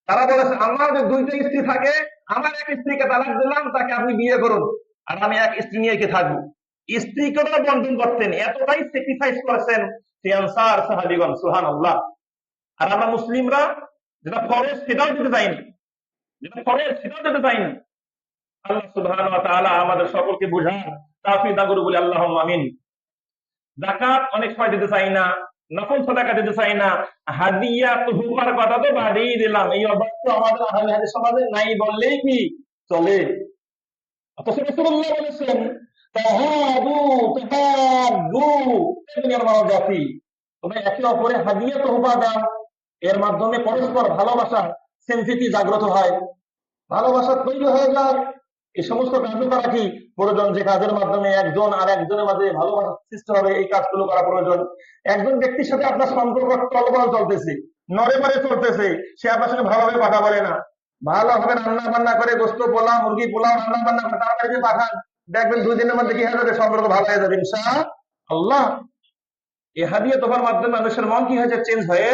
তারা বলেছে আমার যে দুইটা স্ত্রী থাকে, আমার এক স্ত্রীকে তালাক দিলাম, তাকে আপনি বিয়ে করুন, আর আমি এক স্ত্রী নিয়ে কি থাকবো। স্ত্রীকে বন্ধন করতেন, এতটাই স্যাক্রিফাইস করেছেন সেই আনসার সাহাবীগণ। সুবহানাল্লাহ। আর আমরা মুসলিমরা যেটা ফরজ সেটাও দিতে চাই না, যেটা ফরজ সেটাও দিতে চাই না। আল্লাহ সুবহানাহু ওয়া তাআলা আমাদের সকলকে বুঝান তাওফীক দান করুন বলি আল্লাহুম্মা আমিন। যাকাত অনেক সময় দিতে চাই না, নফল সাদাকা দিতে চাই না, হাদিয়া তুহুফার কথা তো বাড়িয়ে দিলাম, এই অভ্যাস তো আমাদের আহলে হাদিস সমাজে নাই বললেই কি চলে। অথচ রাসূলুল্লাহ বলেছেন তাহাদু তাহাদু, হে দুনিয়ার মানব জাতি, তোমরা একে অপরে হাদিয়া তোহফা দাও, এর মাধ্যমে পরস্পর ভালোবাসা সেনসিটি জাগ্রত হয়, ভালোবাসা তৈরি হয়ে যায়। এই সমস্ত কাজও করা কি প্রয়োজন, যে কাজের মাধ্যমে একজন আর একজনের মাঝে ভালোবাসা সৃষ্টি হবে, এই কাজগুলো করা প্রয়োজন। একজন ব্যক্তির সাথে আপনার সম্পর্ক টলবল চলতেছে, নড়ে নড়ে চলতেছে, সে আপনার সঙ্গে ভালোভাবে কথা বলে না, ভালোভাবে রান্না বান্না করে গোস্ত পোলাও মুরগি পোলাও রান্না বান্না করে তাড়াতাড়ি পাঠান, দেখবেন 2 দিনের মধ্যে কি হয়ে যাবে, সম্পর্ক ভালো হয়ে যাবে ইনশাআল্লাহ। এই হাদিয়া তোফার মাধ্যমে মানুষের মন কি হয়েছে, চেঞ্জ হয়ে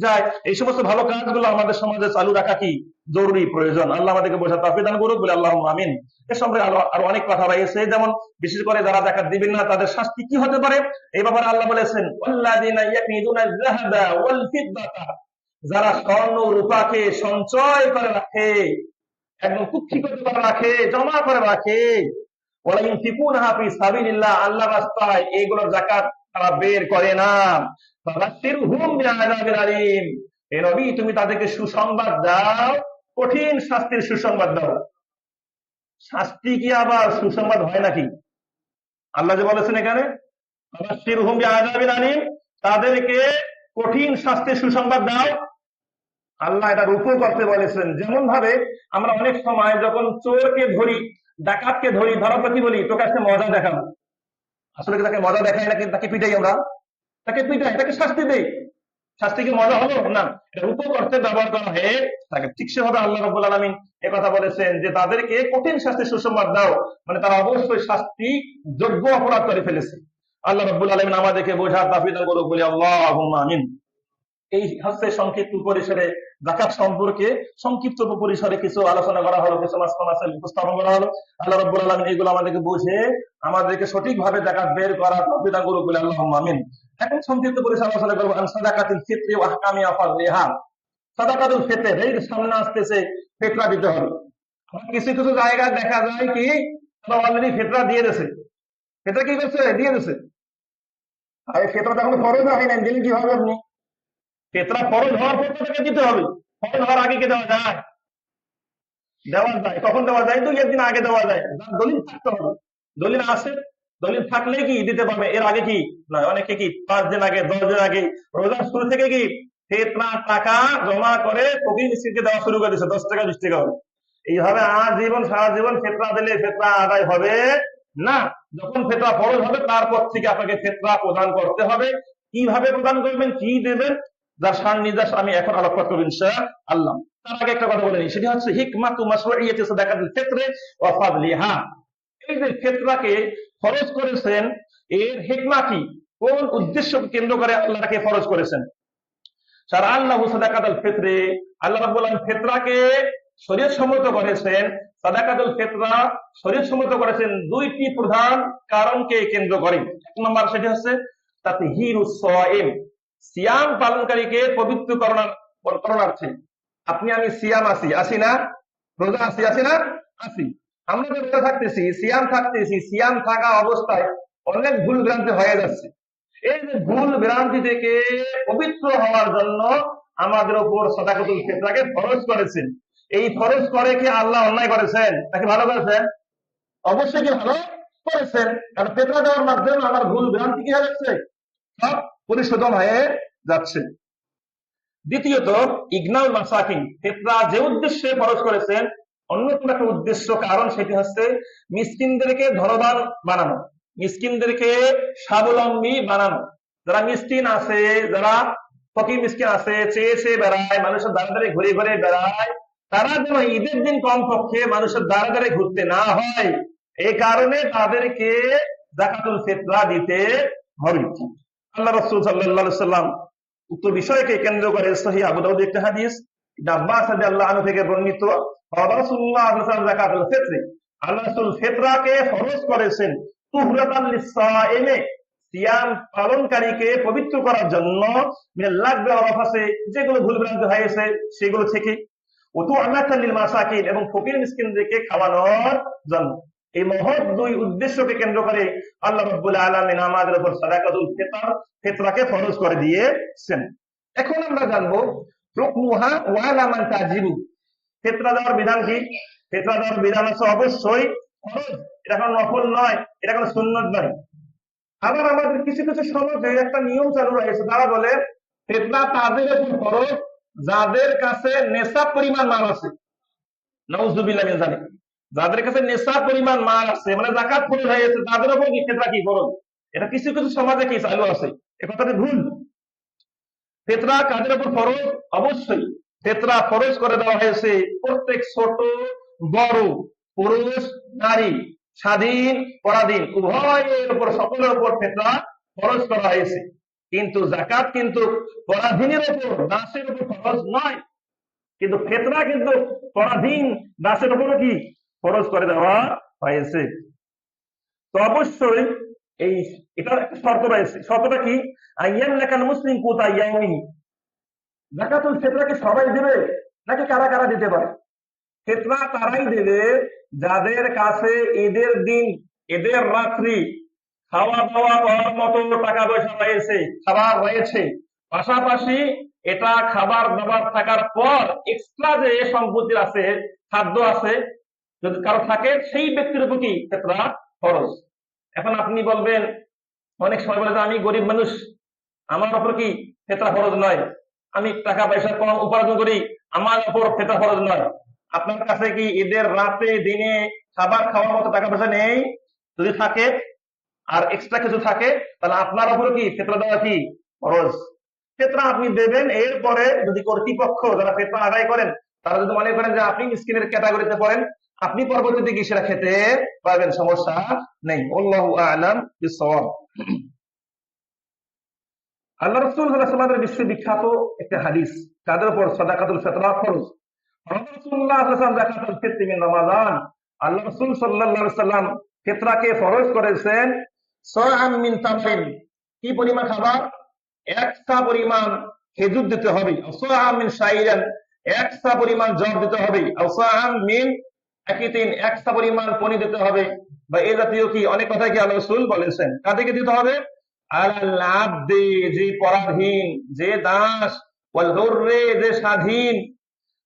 যায়। এই সমস্ত ভালো কাজগুলো আমাদের সমাজে চালু রাখা কি জরুরি, প্রয়োজন। আল্লাহ আমাদেরকে বোঝার তৌফিক দান করুক বলে আল্লাহুম্মা আমিন। এর সঙ্গে আরো অনেক কথা রয়েছে, যেমন বিশেষ করে যারা যাকাত দিবেন না তাদের শাস্তি কি হতে পারে, এই ব্যাপারে আল্লাহ বলেছেন ওয়াল্লাযিনা ইয়াকনিদুনা আয-যাহাবা ওয়াল ফিদ্দাতা, যারা স্বর্ণ রূপাকে সঞ্চয় করে রাখে, একদম কুক্ষিগত করে রাখে, জমা করে রাখে, ওয়ালা ইউনফিকুনাহা ফি সাবিলিল্লাহ, আল্লাহর রাস্তায় এইগুলোর যাকাত তারা বের করে না, ফাবাশশিরহুম বিআযাবিন আলীম, হে নবী তুমি তাদেরকে সুসংবাদ দাও, কঠিন শাস্তির সুসংবাদ দাও। শাস্তি কি আবার সুসংবাদ হয় নাকি? আল্লাহ যে বলেছেন এখানে ফাবাশশিরহুম বিআযাবিন আলীম, তাদেরকে কঠিন শাস্তির সুসংবাদ দাও, আল্লাহ এটা রূপও করতে বলেছেন। যেমন ভাবে আমরা অনেক সময় যখন চোরকে ধরি, ডাকাতকে ধরি, ধরার কি বলি, তোকে আজকে মজা দেখাবো, আসলে কি তাকে মজা দেখায় নাকি তাকে পিটাই, আমরা তাকে পিটাই, তাকে শাস্তি দেই। শাস্তি কি মজা হলো না, এটা রূপক অর্থে ব্যবহার করা হয় তাকে। ঠিক সেভাবে আল্লাহ রাব্বুল আলামিন কথা বলেছেন যে তাদেরকে কঠিন শাস্তির সুসংবাদ দাও, মানে তারা অবশ্যই শাস্তি যোগ্য অপরাধ করে ফেলেছে। আল্লাহ রাব্বুল আলামিন আমাদেরকে বোঝার তৌফিক দান করুক বলি আল্লাহুম্মা আমিন। এই হচ্ছে সংক্ষিপ্ত পরিসরে যাকাত সম্পর্কে সংক্ষিপ্ত পরিসরে কিছু আলোচনা করা হলো, কিছু মাসাইল উপস্থাপন করা হলো। আল্লাহ রাব্বুল আলামিন এগুলো আমাদেরকে বুঝে আমাদেরকে সঠিকভাবে যাকাত বের করার তৌফিক দান করুক বলে আল্লাহুম্মা আমিন। এখন সংক্ষিপ্ত পরিসরে আলোচনা করব আন সাদাকাতুল ফিতরি ওয়া আহকামিহা ফাযলিহা। সাদাকাতুল ফিতর, এই সামনে আসতেছে, ফিতরা দিতে হবে। কিছু কিছু জায়গায় দেখা যায় কি তারা অলরেডি ফিতরা দিয়ে দিয়েছে। ফিতরা কি করছে, দিয়ে দিয়েছে, আর ফিতরা তখন ফরজ হয় না, দিলে কি হবে আপনি? ফিতরা ফরজ হওয়ার পর তাকে দিতে হবে, ফরজ হওয়ার আগে কি দেওয়া যায়? দেওয়া যায়। কখন দেওয়া যায়? 2-1 দিন আগে দেওয়া যায়, দলিল থাকতে হবে। দলিল আছে, দলিল থাকলে কি দিতে পারবে, এর আগে কি নয়। অনেকে কি 5 দিন আগে 10 দিন আগে রোজার শুরু থেকে কি ফিতরা টাকা জমা করে ফকির মিসকিনকে দেওয়া শুরু করে দিচ্ছে, 10 টাকা 20 টাকা হবে। এইভাবে আজীবন সারা জীবন ফিতরা দিলে ফিতরা আদায় হবে না। যখন ফিতরা ফরজ হবে তারপর থেকে আপনাকে ফিতরা প্রদান করতে হবে। কিভাবে প্রদান করবেন, কি দেবেন, যার শান নির্দেশ আমি এখন আলোকপাত করব ইনশাআল্লাহ। তার আগে একটা কথা বলে নিই, সেটা হচ্ছে হিকমাতু মাশরুইয়াতি সাদাকাতুল ফিতরি ওয়া ফাদলিহা। এই যে ফিতরাকে ফরজ করেছেন, এর হিকমা কি, কোন উদ্দেশ্যকে কেন্দ্র করে আল্লাহ তাকে ফরজ করেছেন। শারাআল্লাহু সাদাকাতুল ফিতরি, আল্লাহ রাব্বুল আলামিন ফিতরাকে শরীয়ত সম্মত করেছেন, সাদাকাতুল ফিতরা শরীয়ত সম্মত করেছেন 2টি প্রধান কারণকে কেন্দ্র করে। এক নম্বর সেটা হচ্ছে তাতহিরুস সাইম, সিয়াম পালনকারীকে পবিত্র করণার্থে। আপনি আমি সিয়াম আসি না, রোজা আসি না, আসি। আমরা যে রোজা থাকতেছি, সিয়াম থাকতেছি, সিয়াম থাকা অবস্থায় অনেক ভুল ভ্রান্তি হয়ে যাচ্ছে। এই যে ভুল ভ্রান্তি থেকে পবিত্র হওয়ার জন্য আমাদের উপর সাদাকাতুল ফিতরাকে ফরজ করেছেন। এই ফরজ করে কি আল্লাহ অন্যায় করেছেন নাকি ভালো করেছেন? অবশ্যই কি ভালো করেছেন, কারণ ফিতরা দেওয়ার মাধ্যমে আমার ভুল ভ্রান্তি কি হয়ে যাচ্ছে, সব পরিশোধন হয়ে যাচ্ছে। দ্বিতীয়ত ইগনাল মাসাকিন, ফিতরা যে উদ্দেশ্যে ফরজ করেছেন অন্যতম একটা উদ্দেশ্য, কারণ সেটি হচ্ছে মিসকিনদেরকে ধনবান বানানো, মিসকিনদেরকে স্বাবলম্বী বানানো। যারা মিসকিন আছে, যারা ফকির মিসকিন আছে, চেয়ে চেয়ে বেড়ায়, মানুষের দ্বারে দ্বারে ঘুরে ঘুরে বেড়ায়, তারা যেন ঈদের দিন কমপক্ষে মানুষের দ্বারে দ্বারে ঘুরতে না হয়, এই কারণে তাদেরকে যাকাতুল ফিতরা দিতে হবে। আল্লাহ রাসূল সাল্লাল্লাহু আলাইহি সাল্লাম উক্ত বিষয়কে কেন্দ্র করে সহিহ আবু দাউদ একটা হাদিস ইবনে আব্বাস রাদিয়াল্লাহু আনহু থেকে বর্ণিত, রাসূলুল্লাহ সাল্লাল্লাহু আলাইহি ওয়াসাল্লাম যাকাতুল ফিতর, আল্লাহ রাসূল ফিতরাকে ফরজ করেছেন তুহরাতান লিস-সাইমি, সিয়াম পালনকারীকে পবিত্র করার জন্য, মিনাল লাগবি ওয়া রাফাসি, যেগুলো ভুল ভ্রান্তি হয়েছে সেগুলো থেকে, ওয়াতু'মাতান লিল মাসাকিন, এবং ফকির মিসকিনদেরকে খাওয়ানোর জন্য। এই মহৎ দুই উদ্দেশ্যকে কেন্দ্র করে আল্লাহ রাব্বুল আলামিন আমাদের উপর সাদাকাতুল ফিতর, ফিতরাকে ফরজ করে দিয়েছেন। এখন আমরা জানবো হুকমুহা ওয়া লা মান তাজিবু, ফিতরা দেওয়ার বিধান কি? ফিতরা দেওয়ার বিধান আছে অবশ্যই ফরজ, এটা কোনো নফল নয়, এটা কোনো সুন্নত নয়। আবার আমাদের কিছু কিছু সমাজে একটা নিয়ম চালু রয়েছে, তারা বলে ফিতরা তাদের উপর ফরজ যাদের কাছে নেশাব পরিমাণ মাল আছে। নাউজুবিল্লাহ মিন যালিক, যাদের কাছে নেশাব পরিমাণ মাল আছে, মানে যাকাত ফরজ হয়ে গেছে, তাদের উপর কি ফিতরা কি ফরজ? এটা কিছু কিছু সমাজে কি চালু আছে, এ কথাটি ভুল। ফিতরা কাদের উপর ফরজ? অবশ্যই ফিতরা ফরজ করে দেওয়া হয়েছে প্রত্যেক ছোট বড়, পুরুষ নারী, স্বাধীন পরাধীন উভয়ের উপর, সকলের উপর ফিতরা ফরজ করা হয়েছে। কিন্তু যাকাত কিন্তু পরাধীনের উপর, দাসের উপর ফরজ নয়, কিন্তু ফিতরা কিন্তু পরাধীন দাসের উপরও কি ফরজ করে দেওয়া হয়েছে। তো অবশ্যই এই এটা একটা শর্ত রয়েছে। শর্তটা কি? আইয়াম লাকাল মুসলিম কুতা ইয়াউমিহি, যাকাতুল ফিতরাকে সবাই দেবে নাকি কারা কারা দিতে পারে? ফিতরা তারাই দেবে যাদের কাছে ঈদের দিন, ঈদের রাত্রি খাওয়া দাওয়া করার মতো টাকা পয়সা রয়েছে, খাবার রয়েছে, পাশাপাশি এটা খাবার দাবার থাকার পর এক্সট্রা যে সম্পত্তি আছে, খাদ্য আছে, যদি কারো থাকে, সেই ব্যক্তির উপর কি ফিতরা ফরজ। এখন আপনি বলবেন, অনেক সময় বলে যে আমি গরিব মানুষ, আমার উপর কি ফিতরা ফরজ নয়, আমি টাকা পয়সা কম উপার্জন করি, আমার উপর ফিতরা ফরজ নয়। আপনার কাছে কি ঈদের রাতে দিনে খাবার খাওয়ার মতো টাকা পয়সা নেই? যদি থাকে আর এক্সট্রা কিছু থাকে, তাহলে আপনার উপর কি ফিতরা দেওয়া কি ফরজ। ফিতরা আপনি দেবেন, এরপরে যদি কর্তৃপক্ষ যারা ফিতরা আদায় করেন তারা যদি মনে করেন যে আপনি মিসকিনের ক্যাটাগরিতে পড়েন, আপনি পরবর্তীতে কি সেটা খেতে পারবেন, সমস্যা নেই। আল্লাহু আ'লাম বিস-সাওয়াব। আল্লাহ রাসূল সাল্লাল্লাহু আলাইহি ওয়াসাল্লামের বিশ্ববিখ্যাত একটা হাদিস, তাদের উপর সাদাকাতুল ফিতরা ফরজ। রাসূলুল্লাহ সাল্লাল্লাহু আলাইহি ওয়াসাল্লাম যাকাতুল ফিতর মিন রমাদান, আল্লাহ রাসূল সাল্লাল্লাহু আলাইহি ওয়াসাল্লাম ফিতরাকে ফরজ করেছেন সাআম মিন তামরিন, কি পরিমাণ খাবার? এক সা পরিমাণ খেজুর দিতে হবে। সাআম মিন শাইরান, এক সা পরিমাণ জব দিতে হবে। সাআম মিন আকিতিন, এক সা পরিমাণ পনির দিতে হবে। বা এই জাতীয় কি অনেক কথাই কি আল্লাহ রাসূল বলেছেন। কাদেরকে দিতে হবে? আলাল আবদি, যে পরাধীন, যে দাস, ওয়াল হুররি, যে স্বাধীন,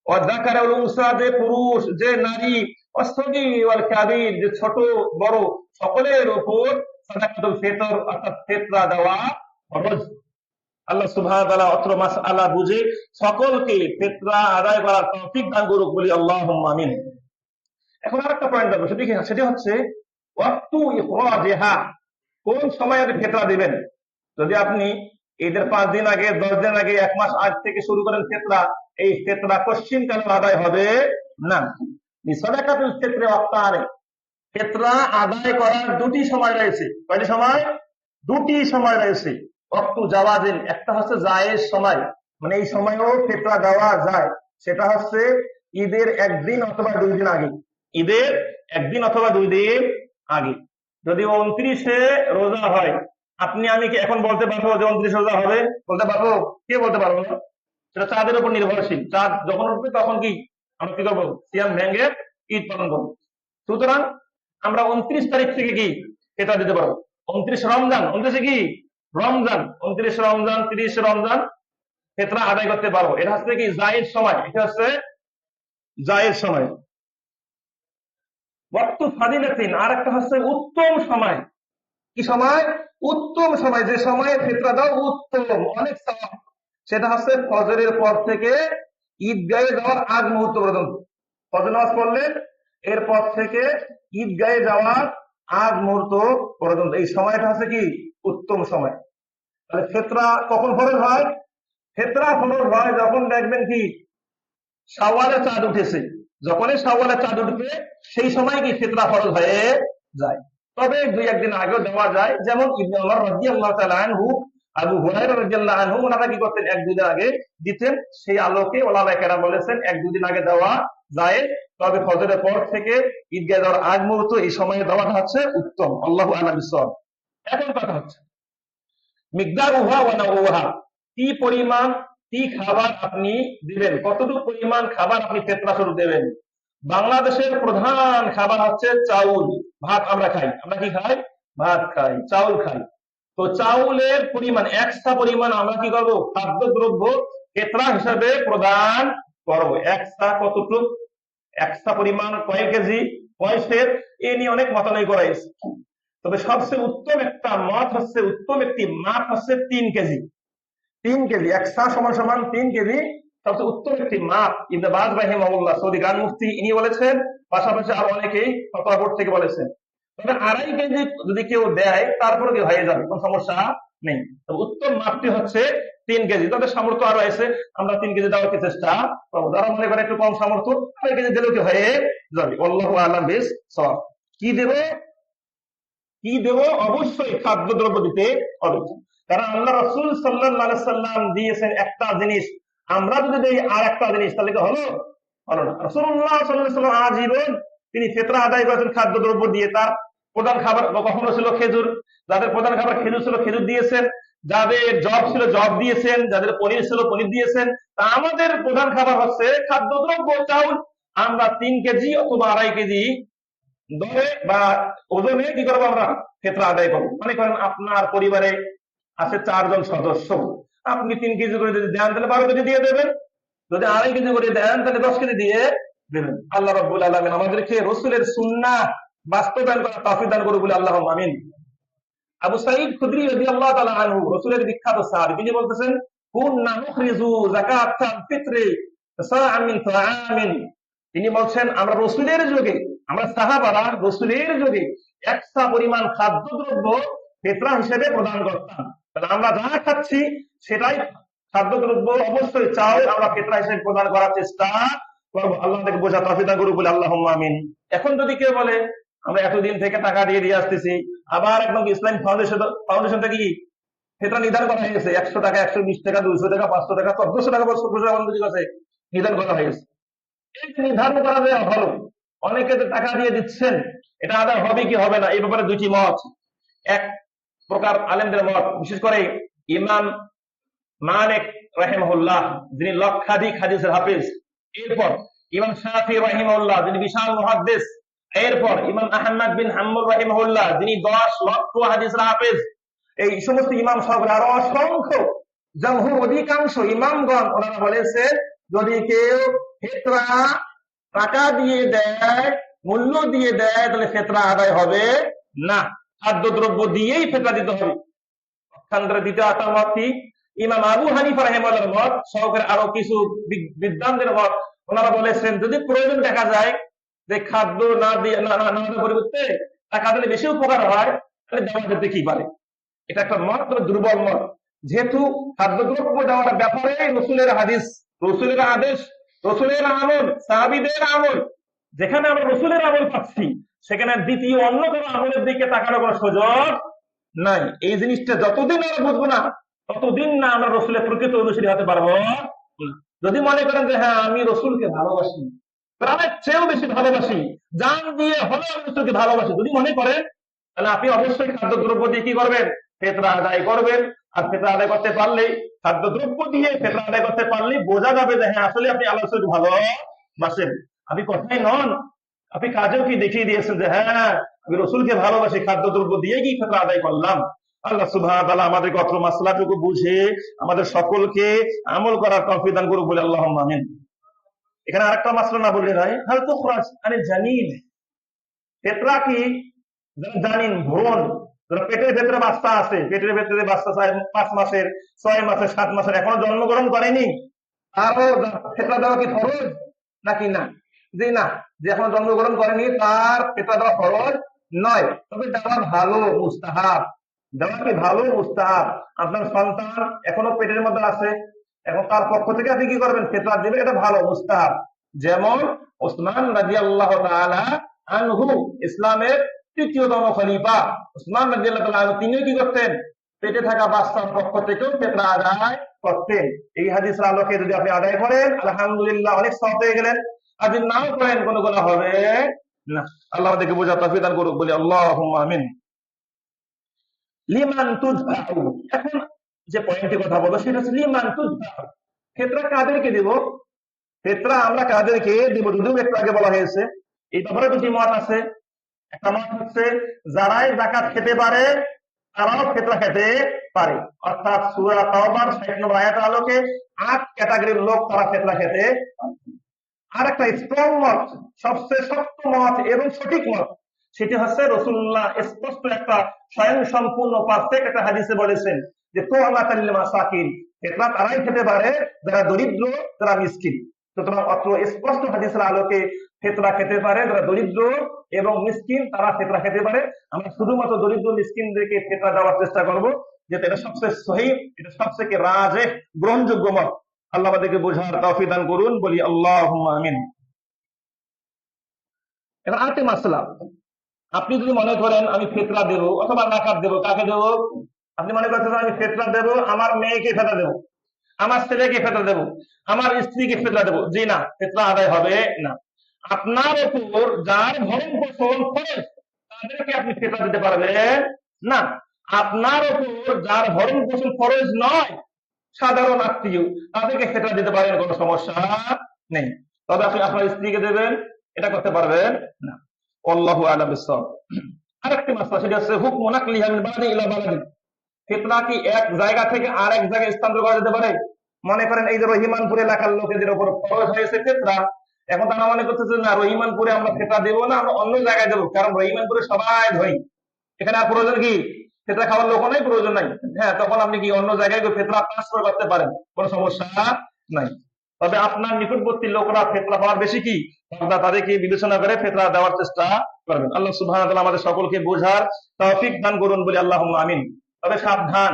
ওয়া যাকার ওয়াল উনসা, যে পুরুষ, যে নারী, ওয়াসগীর ওয়াল কাবীর, যে ছোট বড়, সকলের উপর সাদাকাতুল ফিতর অর্থাৎ ফিতরা দেওয়া ফরজ। আল্লাহ সুবহানাহু ওয়া তাআলা অত্র মাসআলা বুঝে সকলকে ফিতরা আদায় করার তৌফিক দান করুক, বলি আল্লাহুম্মা আমিন। এখন আরেকটা পয়েন্ট আছে, সেটি হচ্ছে ওয়াক্তু ইখরাজিহা, কোন সময়ে আপনি ফিতরা দিবেন। যদি আপনি ঈদের 5 দিন আগে, 10 দিন আগে, 1 মাস আগ থেকে শুরু করেন ফিতরা, এই ফিতরা কোশ্চিন কেন আদায় হবে না। সাদাকাতুল ফিতরে ওয়াক্তানে, ফিতরা আদায় করার দুটি সময় রয়েছে। কয়টি সময়? দুটি সময় রয়েছে। ওয়াক্তু জাওয়াজিন, একটা হচ্ছে জায়েজ সময়, মানে এই সময়েও ফিতরা দেওয়া যায়, সেটা হচ্ছে ঈদের 1 দিন অথবা 2 দিন আগে। ঈদের 1 দিন অথবা 2 দিন আগে। যদি 29-এ রোজা হয়, আপনি আমি কি এখন বলতে পারবো যে 29 রোজা হবে? বলতে পারবো? কে বলতে পারবো না? সেটা চাঁদের উপর নির্ভরশীল। চাঁদ যখন উঠবে তখন কি আমরা কি করবো? সিয়াম ভেঙে ঈদ পালন করবো। সুতরাং আমরা 29 তারিখ থেকে কি ফিতরা দিতে পারবো। 29 রমজান, 29-এ কি রমজান, 29 রমজান, 30 রমজান ফিতরা আদায় করতে পারবো। এটা হচ্ছে কি জায়েজ সময়, এটা হচ্ছে জায়েজ সময়। ওয়াক্তু ফাদিলাতিন, আর একটা হচ্ছে উত্তম সময়। কি সময়? উত্তম সময়, যে সময়ে ফিতরা দাও উত্তম, অনেক সওয়াব, সেটা হচ্ছে ফজরের পর থেকে ঈদগাহে যাওয়ার আগ মুহূর্ত পর্যন্ত। ফজর নামাজ পড়লেন, এরপর থেকে ঈদগাহে যাওয়ার আগ মুহূর্ত পর্যন্ত, এই সময়টা হচ্ছে কি উত্তম সময়। তাহলে ফিতরা কখন ফরজ হয়? ফিতরা ফরজ হয় যখন দেখবেন কি শাওয়ালে চাঁদ উঠেছে। যখনই শাওয়ালে চাঁদ উঠবে সেই সময় কি ফিতরা ফরজ হয়ে যায়। তবে 2-1 দিন আগেও দেওয়া যায়, যেমন ইবনে ওমর রাদিয়াল্লাহু তাআলা আনহু, আবু হুরায়রা রাদিয়াল্লাহু আনহু, ওনারা কি করতেন? 1-2 দিন আগে দিতেন। সেই আলোকে ওলামায়ে কেরাম বলেছেন 1-2 দিন আগে দেওয়া যায়, তবে ফজরের পর থেকে ঈদগাহে যাওয়ার আগ মুহূর্ত, এই সময়ে দেওয়াটা হচ্ছে উত্তম। আল্লাহু আ'লাম বিস-সাওয়াব। এখন কথা হচ্ছে মিকদারুহা ওয়া নাওহা, কি খাবার আপনি দিবেন, কতটুকু পরিমাণ খাবার আপনি ফিতরা স্বরূপ দেবেন। বাংলাদেশের প্রধান খাবার হচ্ছে চাউল, ভাত আমরা খাই। আমরা কি খাই? ভাত খাই, চাউল খাই। তো চাউলের পরিমাণ এক্সট্রা পরিমাণ আমরা কি করবো? খাদ্যদ্রব্য ফিতরা হিসাবে প্রদান করবো। এক্সট্রা কতটুকু, এক্সট্রা পরিমাণ কয় কেজি, কয় সের, এ নিয়ে অনেক মতানয় করা হয়েছে। তবে সবচেয়ে উত্তম একটা মত হচ্ছে, উত্তম একটি মাপ হচ্ছে 3 কেজি। 3 কেজি এক্সট্রা সমান সমান 3 কেজি, সবচেয়ে উত্তম একটি মাপ। ইবনে বাজ রাহিমাহুল্লাহ, সৌদি গ্রান্ড মুফতি, ইনি বলেছেন, পাশাপাশি আরো অনেকেই ফতোয়া বোর্ড থেকে বলেছেন। তবে 2.5 কেজি যদি কেউ দেয় তারপরে কি হয়ে যাবে, কোনো সমস্যা নেই। তবে উত্তম মাপটি হচ্ছে 3 কেজি। তবে সামর্থ্য আরো আছে, আমরা 3 কেজি দেওয়ার কি চেষ্টা করবো। যারা মনে করে একটু কম সামর্থ্য, 2.5 কেজি দিলেও কি হয়ে যাবে। আল্লাহু আ'লাম বিস-সাওয়াব। কি দেবো, কি দেব? অবশ্যই খাদ্যদ্রব্য দিতে হবে। কারণ আল্লাহ রাসূল সাল্লাল্লাহু আলাইহি সাল্লাম দিয়েছেন একটা জিনিস, আমরা যদি দেই আর একটা জিনিস, তাহলে কি হলো? হলো না। রাসূলুল্লাহ সাল্লাল্লাহু আলাইহি সাল্লাম আজীবন তিনি ফিতরা আদায় করেছেন খাদ্যদ্রব্য দিয়ে। তার প্রধান খাবার কখনো ছিল খেজুর, যাদের প্রধান খাবার খেজুর ছিল খেজুর দিয়েছেন, যাদের জব ছিল জব দিয়েছেন, যাদের পনির ছিল পনির দিয়েছেন। তা আমাদের প্রধান খাবার হচ্ছে খাদ্যদ্রব্য চাউল। আমরা 3 কেজি অথবা 2.5 কেজি দরে বা ওজনে কি করবো? আমরা ফিতরা আদায় করবো। মনে করেন আপনার পরিবারে আছে 4 জন সদস্য, আপনি 3 কেজি করে যদি দেন তাহলে 12 কেজি দিয়ে দেবেন, যদি 2.5 কেজি করে দেন তাহলে 10 কেজি দিয়ে দেবেন। আল্লাহ রাব্বুল আলামিন আমাদেরকে রাসূলের সুন্নাহ বাস্তবায়ন করার তৌফিক দান করুন বলে আল্লাহুম্মা আমিন। আবু সাঈদ খুদরি রাদিয়াল্লাহু তাআলা আনহু, রাসূলের বিখ্যাত সাহাবী, তিনি বলতেছেন, কুননা নুখরিজু যাকাতাল ফিত্রি সাআম মিন তাআমিন। তিনি বলছেন, আমরা রাসূলের যুগে, আমরা সাহাবারা রাসূলের যুগে এক্সট্রা পরিমাণ খাদ্যদ্রব্য ফিতরা হিসেবে প্রদান করতাম। তাহলে আমরা যা খাচ্ছি সেটাই খাদ্যদ্রব্য, অবশ্যই চাউল আমরা ফিতরা হিসেবে প্রদান করার চেষ্টা করবো। আল্লাহ থেকে বোঝা তৌফিক দান করুন বলে আল্লাহুম্মা আমিন। এখন যদি কেউ বলে আমরা এতদিন থেকে টাকা দিয়ে আসতেছি, আবার একদম ইসলাম ফাউন্ডেশন থেকে কি ফিতরা নির্ধারণ করা হয়ে গেছে, 100 টাকা, 120 টাকা, 200 টাকা, 500 টাকা, 1400 টাকা, 1700 টাকা নির্ধারণ করা হয়ে গেছে। এই নির্ধারণ করা যায় ভালো। অনেকে তো টাকা দিয়ে দিচ্ছেন, এটা আদায় হবে কি হবে না, এই ব্যাপারে দুটি মত। এক প্রকার আলেমদের মত, বিশেষ করে ইমাম মালিক রাহিমাহুল্লাহ, যিনি লক্ষাধিক হাদিসের হাফেজ, এরপর ইমাম শাফি রাহিমাহুল্লাহ, যিনি বিশাল মুহাদ্দিস, এরপর ইমাম আহমদ বিন হাম্বল রাহিমাহুল্লাহ, যিনি 10 লক্ষ হাদিসের হাফেজ, এই সমস্ত ইমাম সহ আরো অসংখ্য জমহুর অধিকাংশ ইমামগণ ওনারা বলেছেন, যদি কেউ ফিতরা টাকা দিয়ে দেয়, মূল্য দিয়ে দেয়, তাহলে ফিতরা আদায় হবে না, খাদ্যদ্রব্য দিয়েই ফিতরা দিতে হবে। দ্বিতীয় মতটি ইমাম আবু হানিফা রাহিমাহুল্লাহর মত, সহকারে আরো কিছু বিদ্বানদের মত। ওনারা বলেছেন, যদি প্রয়োজন দেখা যায় যে খাদ্য না দিয়ে না পরিবর্তে টাকা দিলে বেশি উপকার হয়, তাহলে দেওয়া যেতে কি পারে। এটা একটা মত, তবে দুর্বল মত। যেহেতু খাদ্যদ্রব্য দেওয়ার ব্যাপারে রসুলের হাদিস, রসুলের আদেশ, রসুলের আমল, সাহাবীদের আমল, যেখানে আমরা রসুলের আমল পাচ্ছি, সেখানে দ্বিতীয় অন্য কোনো আমলের দিকে তাকানোর কোনো সুযোগ নাই। এই জিনিসটা যতদিন আমরা বুঝবো না, ততদিন না আমরা রসুলের প্রকৃত অনুসারী হতে পারবো না। যদি মনে করেন যে হ্যাঁ আমি রসুলকে ভালোবাসি, প্রাণের চেয়েও বেশি ভালোবাসি, জান দিয়ে হলেও আমি রসুলকে ভালোবাসি, যদি মনে করেন, তাহলে আপনি অবশ্যই খাদ্যদ্রব্য দিয়ে কি করবেন? ফিতরা আদায় করবেন। আর ফিতরা আদায় করতে পারলেই, খাদ্যদ্রব্য দিয়ে ফিতরা আদায় করতে পারলেই বোঝা যাবে যে হ্যাঁ আসলে আপনি আল্লাহ রসুলকে ভালোবাসেন। আপনি কথাই নন, আপনি কাজেও কি দেখিয়ে দিয়েছেন যে হ্যাঁ আমি রসুলকে ভালোবাসি, খাদ্যদ্রব্য দিয়ে কি ফিতরা আদায় করলাম। আল্লাহ সুবহানাহু ওয়া তাআলা আমাদেরকে অত্র মাসলাটুকু বুঝে আমাদের সকলকে আমল করার তৌফিক দান করুন বলে আল্লাহুম্মা আমিন। এখানে আরেকটা মাসলা না বললে নয়, হাল তুখরাজ আনিল জানিন। ফিতরা কি? জানিন, ভ্রূণ, যারা পেটের ভেতরে বাচ্চা আছে, পেটের ভেতরে বাচ্চা 5 মাসের, 6 মাসের, 7 মাসের, এখনো জন্মগ্রহণ করেনি, তারও ফিতরা দেওয়া কি ফরজ নাকি না? যে না, যে এখনো জন্মগ্রহণ করেনি তার ফিতরা দেওয়া ফরজ নয়, তবে দেওয়া ভালো, মুস্তাহাব। দেওয়া কি ভালো, মুস্তাহাব। আপনার সন্তান এখনো পেটের মধ্যে আছে, এখন তার পক্ষ থেকে আপনি কি করবেন? ফিতরা দিবেন, এটা ভালো, মুস্তাহাব। যেমন ওসমান রাদিয়াল্লাহু তাআলা আনহু, ইসলামের ৩য় খলিফা ওসমান রাদিয়াল্লাহু তাআলা আনহু, তিনিও কি করতেন? পেটে থাকা বাচ্চার পক্ষ থেকেও ফিতরা আদায় করতেন। এই হাদিসের আলোকে যদি আপনি আদায় করেন, আলহামদুলিল্লাহ, অনেক সওয়াব পেয়ে গেলেন। আর যদি নাও করেন, কোনো গুনাহ হবে না। আল্লাহ আমাদেরকে বোঝার তৌফিক দান করুক বলি আল্লাহুম্মা আমিন। লিমান তুযবাউ, এখন যে পয়েন্টে কথা বলবো সেটা হচ্ছে লিমান তুযবাউ। ফিতরা কাদেরকে দিব? ফিতরা আমরা কাদেরকে দিব যদিও একটু আগে বলা হয়েছে। এই ব্যাপারে দুটি মত আছে। একটা মত হচ্ছে যারাই যাকাত খেতে পারে তারাও ফিতরা খেতে পারে, অর্থাৎ সূরা তাওবার ৬০ নম্বর আয়াতের আলোকে ৮ ক্যাটাগরির লোক তারা ফিতরা খেতে পারে। আর একটা স্ট্রং মত, সবচেয়ে শক্ত মত এবং সঠিক মত, সেটি হচ্ছে রাসূলুল্লাহ স্পষ্ট একটা স্বয়ং সম্পূর্ণ পারফেক্ট একটা হাদিসে বলেছেন যে তু'মাতাল লিল মাসাকিন, ফিতরা তারাই খেতে পারে যারা দরিদ্র, যারা মিসকিন। সুতরাং অত্র স্পষ্ট হাদিসের আলোকে ফিতরা খেতে পারে যারা দরিদ্র এবং মিসকিন, তারা ফিতরা খেতে পারে। আমরা শুধুমাত্র দরিদ্র মিসকিনদেরকে ফিতরা দেওয়ার চেষ্টা করব, যেটা এটা সবচেয়ে সহিহ, এটা সবচেয়ে রাজিহ গ্রহণযোগ্য মত। আল্লাহ আমাদেরকে বোঝার তৌফিক দান করুন, বলি আল্লাহুম্মা আমিন। এখন আরেকটি মাসলা, আপনি যদি মনে করেন আমি ফিতরা দেব অথবা যাকাত দেব, কাকে দেব? আপনি মনে করতেছেন আমি ফিতরা দেব, আমার মেয়েকে ফিতরা দেব, আমার ছেলেকে ফিতরা দেব, আমার স্ত্রীকে ফিতরা দেব, জি না, ফিতরা আদায় হবে না। আপনার উপর যার ভরণ পোষণ ফরজ তাদেরকে আপনি ফিতরা দিতে পারবেন না। আপনার উপর যার ভরণ পোষণ ফরজ নয়, সাধারণ আত্মীয়, তাদেরকে ফিতরা দিতে পারেন, কোনো সমস্যা নেই। তবে আপনি আপনার স্ত্রীকে দেবেন, এটা করতে পারবেন না। আল্লাহু আ'লাম বিস-সাওয়াব। আরেকটি মাসলা, সেটা হচ্ছে হুকমু নাকলিহা মিন বালাদিন ইলা বালাদিন। ফিতরা কি এক জায়গা থেকে আরেক জায়গায় স্থানান্তর করা যেতে পারে? মনে করেন এই যে রহিমানপুর এলাকার লোকেদের উপর ফরজ হয়েছে ফিতরা, এখন তারা মনে করতেছে না রহিমানপুরে আমরা ফিতরা দেবো না, আমরা অন্য জায়গায় দেবো, কারণ রহিমানপুরে সবাই ধনী, এখানে আর প্রয়োজন কি ফিতরা খাওয়ার লোক নাই, প্রয়োজন নাই। হ্যাঁ, তখন আপনি কি অন্য জায়গায় ফিতরা ট্রান্সফার করতে পারেন, কোনো সমস্যা নাই। তবে আপনার নিকটবর্তী লোকরা ফিতরা পাওয়ার বেশি কি, আপনারা তাদেরকে বিবেচনা করে ফিতরা দেওয়ার চেষ্টা করবেন। আল্লাহ সুবহানাহু ওয়া তাআলা আমাদের সকলকে বোঝার তৌফিক দান করুন, বলি আল্লাহুম্মা আমিন। তবে সাবধান,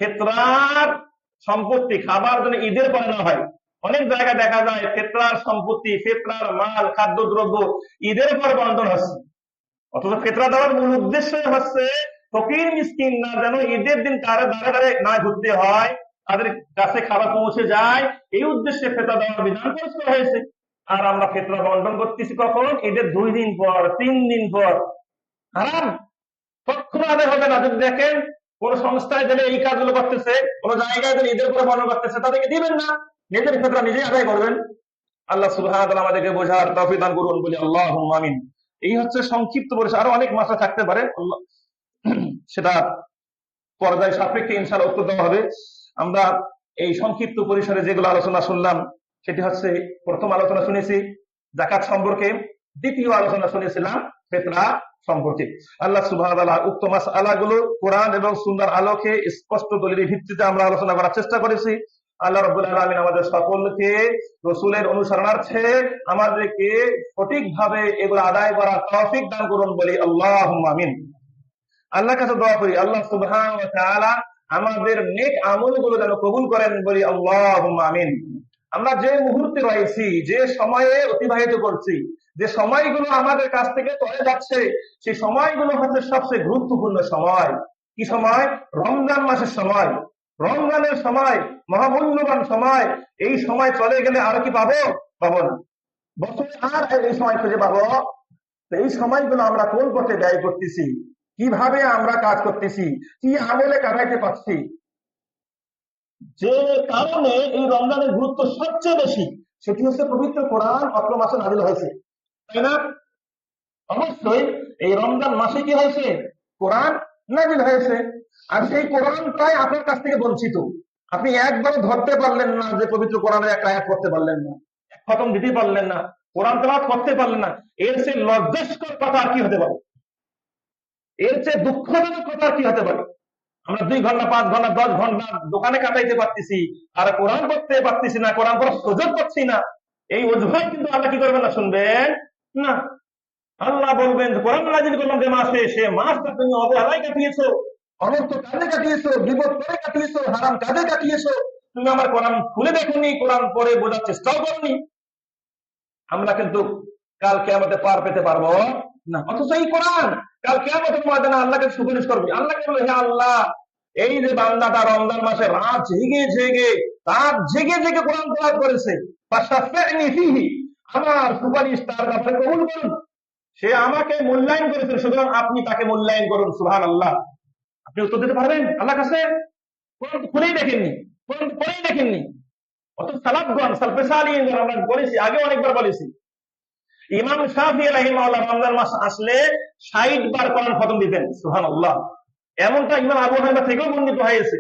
ফিতরার সম্পত্তি খাবার জন্য ঈদের পরে না হয়। অনেক জায়গায় দেখা যায় ফিতরার সম্পত্তি, ফিতরার মাল, খাদ্যদ্রব্য ঈদের পর বন্টন হচ্ছে, অথচ ফিতরা দেওয়ার মূল উদ্দেশ্য হচ্ছে ফকির মিসকিন না যেন ঈদের দিন কারো দ্বারে দ্বারে না ঘুরতে হয়, তাদের কাছে খাবার পৌঁছে যায়, এই উদ্দেশ্যে ফিতরা দেওয়ার বিধান প্রয়োগ করা হয়েছে। আর আমরা ফিতরা বন্টন করতেছি কখন? ঈদের 2 দিন পর, 3 দিন পর। হারাম, কখনো আদায় হবে না। যদি দেখেন কোন সংস্থায় গেলে এই কাজগুলো করতেছে, কোন জায়গায় গেলে ঈদের পরে বর্ণনা করতেছে, তাদেরকে দিবেন না, নিজের ফিতরা নিজেই আদায় করবেন। আল্লাহ সুবহানাহু ওয়া তাআলা আমাদেরকে বোঝার তৌফিক দান করুন, বলি আল্লাহুম্মা আমিন। এই হচ্ছে সংক্ষিপ্ত পরিসর, আরো অনেক মাসলা থাকতে পারে, সেটা পর্যায় সাপেক্ষে ইনশাআল্লাহ উত্তর দেওয়া হবে। আমরা এই সংক্ষিপ্ত পরিসরে যেগুলো আলোচনা শুনলাম, সেটি হচ্ছে প্রথম আলোচনা শুনেছি যাকাত সম্পর্কে, দ্বিতীয় আলোচনা শুনেছিলাম ফিতরা সম্পর্কে। আল্লাহ সুবহানাহু ওয়া তাআলা উক্ত মাসআলাগুলো কোরআন এবং সুন্নাহর আলোকে স্পষ্ট দলিলের ভিত্তিতে আমরা আলোচনা করার চেষ্টা করেছি। আল্লাহ রাব্বুল আলামিন আমাদের সকলকে রাসূলের অনুসরণার্থে আমাদেরকে সঠিকভাবে এগুলো আদায় করার তৌফিক দান করুন, বলি আল্লাহুম্মা আমিন। আল্লাহর কাছে দোয়া করি আল্লাহ সুবহানাহু ওয়া তাআলা আমাদের নেক আমলগুলো যেন কবুল করেন, বলি আল্লাহুম্মা আমিন। আমরা যে মুহূর্তে রয়েছি, যে সময়ে অতিবাহিত করছি, যে সময়গুলো আমাদের কাছ থেকে চলে যাচ্ছে, সেই সময়গুলো হচ্ছে সবচেয়ে গুরুত্বপূর্ণ সময়। কি সময়? রমজান মাসের সময়, রমজানের সময়, মহামূল্যবান সময়। এই সময় চলে গেলে আর কি পাবো? পাবো না। বছরে আর এই সময় খুঁজে পাবো? তো এই সময়গুলো আমরা কোন পথে ব্যয় করতেছি, কিভাবে আমরা কাজ করতেছি, কি আমলে কাটাইতে পারছি, যে কারণে এই রমজানের গুরুত্ব সবচেয়ে বেশি, সেটি হচ্ছে পবিত্র কোরআন অত্র মাসে নাযিল হয়েছে, তাই না? অবশ্যই এই রমজান মাসে কি হয়েছে? কোরআন নাযিল হয়েছে। আর সেই কোরআনটাই আপনার কাছ থেকে বঞ্চিত। আপনি একবারও ধরতে পারলেন না যে পবিত্র কোরআনের একটা আয়াত পড়তে পারলেন না, এক খতম দিতে পারলেন না, কোরআন তেলাওয়াত করতে পারলেন না। এর চেয়ে লজ্জাস্কর কথা আর কি হতে পারে? এর চেয়ে দুঃখজনক কথা আর কি হতে পারে? আমরা 2 ঘন্টা, 5 ঘন্টা, 10 ঘন্টা দোকানে কাটাইতে পারতেছি, আর কোরআন পড়তে পারতেছি না, কোরআন পড়ার সুযোগ পাচ্ছি না। এই অজুহাত কিন্তু আল্লাহ কি করবেন না? শুনবেন না। আল্লাহ বলবেন কোরআন নাযিল করলাম যে মাসে, সে মাসটা তুমি অবহেলায় কাটিয়েছো, অনর্থ কাজে কাটিয়েছো, বিপদ করে কাটিয়েছো, হারাম কাজে কাটিয়েছো। তুমি আমার কোরআন খুলে দেখোনি, কোরআন পড়ে বোঝার চেষ্টাও করনি। আমরা কিন্তু কাল কিয়ামতে পার পেতে পারবো না। অথচ এই কোরআন কাল কিয়ামতের ময়দানে আল্লাহকে সুপারিশ করবে। আল্লাহকে বলে, হে আল্লাহ, এই যে বান্দাটা রমজান মাসে রাত জেগে জেগে, রাত জেগে জেগে কোরআন তেলাওয়াত করেছে, ফাশাফি'নি ফিহি, আমার সুপারিশ তার ব্যাপারে কবুল করুন। সে আমাকে মূল্যায়ন করেছেন, সুতরাং আপনি তাকে মূল্যায়ন করুন। সুবহানাল্লাহ। আপনি উত্তর দিতে পারবেন আল্লাহর কাছে? কোরআন খুলেই দেখেননি, কোরআন পড়েই দেখেননি। অত সালাফগণ সালফে সালিহিনগণ আমরা বলেছি, আগে অনেকবার বলেছি, ইমাম শাফিঈ রাহিমাহুল্লাহ রমজান মাস আসলে ৬০ বার কোরআন খতম দিতেন। সুবহানাল্লাহ। এমনটা ইমাম আবু হানিফা থেকেও বর্ণিত হয়েছে।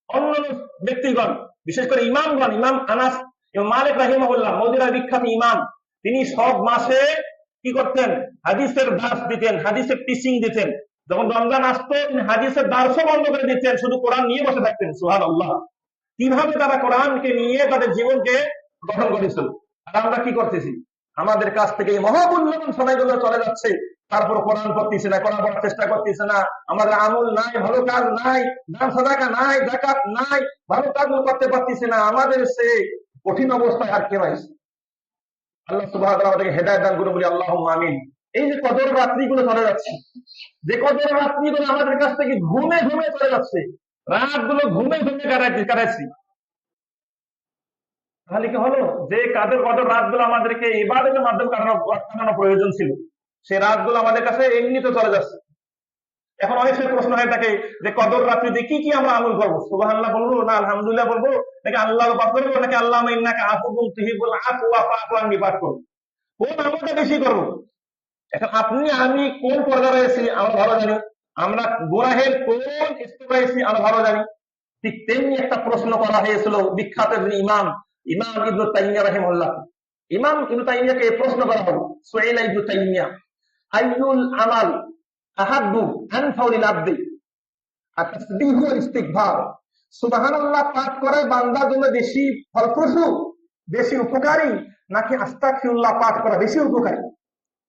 অন্যান্য ব্যক্তিগণ, বিশেষ করে ইমামগণ, ইমাম আনাস, ইমাম মালিক রাহিমাহুল্লাহ, মদিনার বিখ্যাত ইমাম, তিনি সব মাসে কি করতেন? হাদিসের দার্স দিতেন, হাদিসের টিচিং দিতেন। যখন রমজান আসতো তিনি হাদিসের দার্সও বন্ধ করে দিতেন, শুধু কোরআন নিয়ে বসে থাকতেন। সুবহানাল্লাহ। কিভাবে তারা কোরআনকে নিয়ে তাদের জীবনকে গঠন করেছিল। আর আমরা কি করতেছি? আমাদের কাছ থেকে এই মহামূল্যবান সময়গুলো চলে যাচ্ছে, তারপর কোরআন পড়তেছে না, কোরআন পড়ার চেষ্টা করতেছে না, আমাদের আমল নাই, ভালো কাজ নাই, দান সাদাকা নাই, যাকাত নাই, ভালো কাজগুলো করতে পারতেছে না। আমাদের সে কঠিন অবস্থায় আর কেউ আছে? আল্লাহ সুবহানাহু ওয়া তাআলা আমাদেরকে হেদায়েত দান করুন, বলি আল্লাহুম্মা আমিন। এই যে কদর রাত্রিগুলো চলে যাচ্ছে, যে কদর রাত্রিগুলো আমাদের কাছ থেকে ঘুমে ঘুমে চলে যাচ্ছে, রাতগুলো ঘুমে ঘুমে কাটাচ্ছি, তাহলে কি হলো? যে কাদের কদর রাতগুলো আমাদেরকে ইবাদতের মাধ্যমে কাটানো প্রয়োজন ছিল, সেই রাতগুলো আমাদের কাছে এমনিতে চলে যাচ্ছে। এখন অনেক সময় প্রশ্ন হয়ে থাকে যে কদর রাত্রিতে কি কি আমরা আমল করবো? সুবহানাল্লাহ বলবো, না আলহামদুলিল্লাহ বলবো, নাকি আল্লাহ পাক করবো, নাকি আল্লাহুম্মা ইন্নাকা আফুউন তুহিব্বুল আফওয়া ফা'ফু আন্নি পাঠ করবো? কোন আমলটা বেশি করবো? এখন আপনি আমি কোন পর্যায়ে রয়েছি আমরা ভালো জানি, আমরা গুনাহের কোন স্তরে রয়েছি আমরা ভালো জানি। ঠিক তেমনি একটা প্রশ্ন করা হয়েছিল বিখ্যাত ইমাম ইবনে তাইমিয়া রাহিমাহুল্লাহ। ইমাম ইবনে তাইমিয়াকে প্রশ্ন করা হলো, সুয়াইলা ইবনে তাইমিয়া, আইয়ুল আমাল আহাব্বু আনফাউ লিল আবদি আত-তাসবিহু ওয়াল ইস্তিগফার? সুবহানাল্লাহ পাঠ করে বান্দার জন্য বেশি ফলপ্রসূ, বেশি উপকারী, নাকি আস্তাগফিরুল্লাহ পাঠ করা বেশি উপকারী?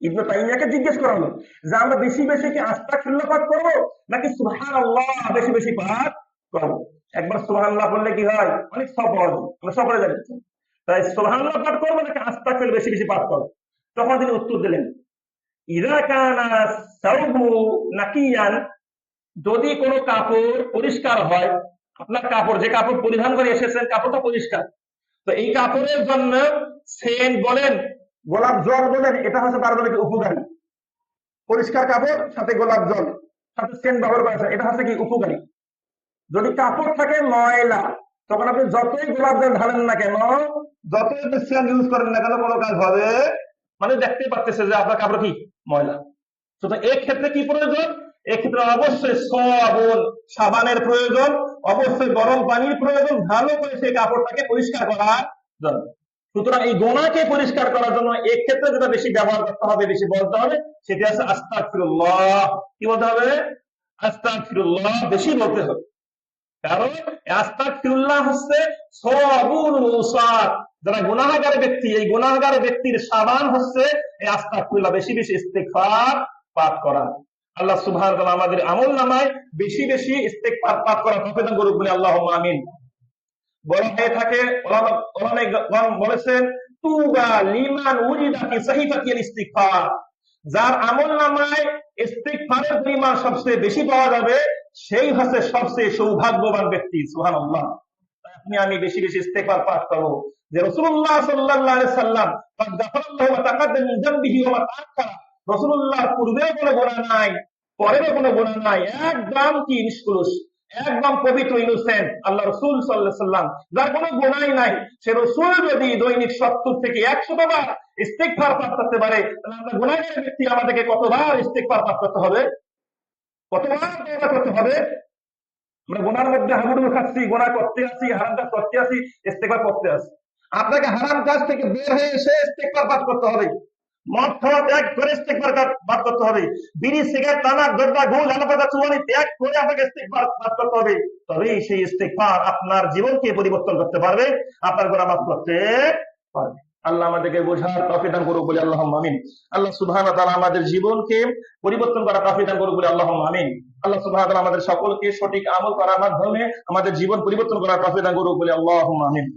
ইবনে তাইমিয়াকে জিজ্ঞেস করা হলো যে আমরা বেশি বেশি কি আস্তাগফিরুল্লাহ পাঠ করবো, নাকি সুবহানাল্লাহ বেশি বেশি পাঠ করবো? একবার সুবহানাল্লাহ বললে কি হয়? অনেক সব পাওয়া যায়, আমরা সকলে জানি। তাই সুবহানাল্লাহ পাঠ করবো নাকি আস্তাগফিরুল্লাহ বেশি বেশি পাঠ করবো? তখন তিনি উত্তর দিলেন, ইযা কানা সাওবু নাকিয়ান, যদি কোনো কাপড় পরিষ্কার হয়, আপনার কাপড়, যে কাপড় পরিধান করে এসেছেন কাপড়টা পরিষ্কার, তো এই কাপড়ের জন্য সেন্ট বলেন, গোলাপ জল বলেন, এটা হচ্ছে তার জন্য উপকারী। পরিষ্কার কাপড় সাথে গোলাপ জল সাথে সেন্ট ব্যবহার করা, এটা হচ্ছে কি উপকারী। যদি কাপড় থাকে ময়লা, তখন আপনি যতই গোলাপ জল ঢালেন না কেন, যতই সেন্ট ইউজ করেন না কেন, কোনো কাজ হবে মানে দেখতে পাচ্ছেন যে আপনার কাপড় কি ময়লা। সুতরাং এই ক্ষেত্রে কি প্রয়োজন? এক্ষেত্রে অবশ্যই সাবান, সাবানের প্রয়োজন, অবশ্যই গরম পানির প্রয়োজন, ভালো করে সেই কাপড়টাকে পরিষ্কার করার জন্য। সুতরাং এই গোনাকে পরিষ্কার করার জন্য এই ক্ষেত্রে যেটা বেশি ব্যবহার করতে হবে, বেশি বলতে হবে, সেটা আছে আস্তাগফিরুল্লাহ। কি বলতে হবে? আস্তাগফিরুল্লাহ বেশি বলতে হবে। কারণ আস্তাগফিরুল্লাহ হচ্ছে সাওয়াবুল উসাত, যারা গুনাহগার ব্যক্তি, এই গুনাহগার ব্যক্তির সাবান হচ্ছে এই আস্তাগফিরুল্লাহ, বেশি বেশি ইস্তিগফার পাঠ করা। আল্লাহ সুবহানাহু ওয়া তাআলা আমাদের আমল নামায় বেশি বেশি ইস্তিগফার পাঠ করা তৌফিক দান করুন, বলি আল্লাহুম্মা আমিন। বলা হয়ে থাকে, ওলামাগণ বলেছেন, তুবা লিমান উজিদা ফি সাহিফাতিল ইস্তিগফার, যার আমল নামায় ইস্তিগফারের পরিমাণ সবচেয়ে বেশি পাওয়া যাবে, সেই হচ্ছে সবচেয়ে সৌভাগ্যবান ব্যক্তি। সুবহানাল্লাহ। আপনি আমি বেশি বেশি ইস্তিগফার পাঠ করব, যে রাসূলুল্লাহ সাল্লাল্লাহু আলাইহি সাল্লাম قد غفر الله ما تقدم من ذنبه وما تأخر, রাসূলুল্লাহ পূর্বে কোনো গুনাহ নাই, পরে কোনো গুনাহ নাই, একদম কি নিষ্কলুষ, একদম পবিত্র, ইনোসেন্ট আল্লাহ রাসূল সাল্লাল্লাহু আলাইহি সাল্লাম, যার কোনো গুনাহই নাই, সে রাসূল যদি দৈনিক 70 থেকে 100 বার ইস্তিগফার পাঠ করতে পারে, তাহলে আমরা গুনাহগার ব্যক্তি আমাদেরকে কতবার ইস্তিগফার পাঠ করতে হবে, কতবার তওবা করতে হবে? আমরা গুনার মধ্যে হাবুডুবু খাচ্ছি, গুনাহ করতে আছি, হারাম কাজ করতে আছি, ইস্তিগফার করতে আছি। আপনাকে হারাম কাজ থেকে বের হয়ে এসে ইস্তিগফার পাঠ করতে হবে, মদ খাওয়া ত্যাগ করে ইস্তিগফার পাঠ করতে হবে, বিড়ি সিগারেট তামাক জর্দা ঘুষ আলাপাতা চুয়ানি ত্যাগ করে আপনাকে ইস্তিগফার পাঠ করতে হবে। তবেই সেই ইস্তিগফার আপনার জীবনকে পরিবর্তন করতে পারবে, আপনার গুনাহ মাফ করতে পারবে। আল্লাহ আমাদেরকে বোঝার তৌফিক দান করুক, বলি আল্লাহুম্মা আমিন। আল্লাহ সুবহানাহু ওয়া তাআলা আমাদের জীবনকে পরিবর্তন করার তৌফিক দান করুক, বলি আল্লাহুম্মা আমিন। আল্লাহ সুবহানাহু ওয়া তাআলা আমাদের সকলকে সঠিক আমল করার মাধ্যমে আমাদের জীবন পরিবর্তন করার তৌফিক দান করুক, বলি আল্লাহুম্মা আমিন।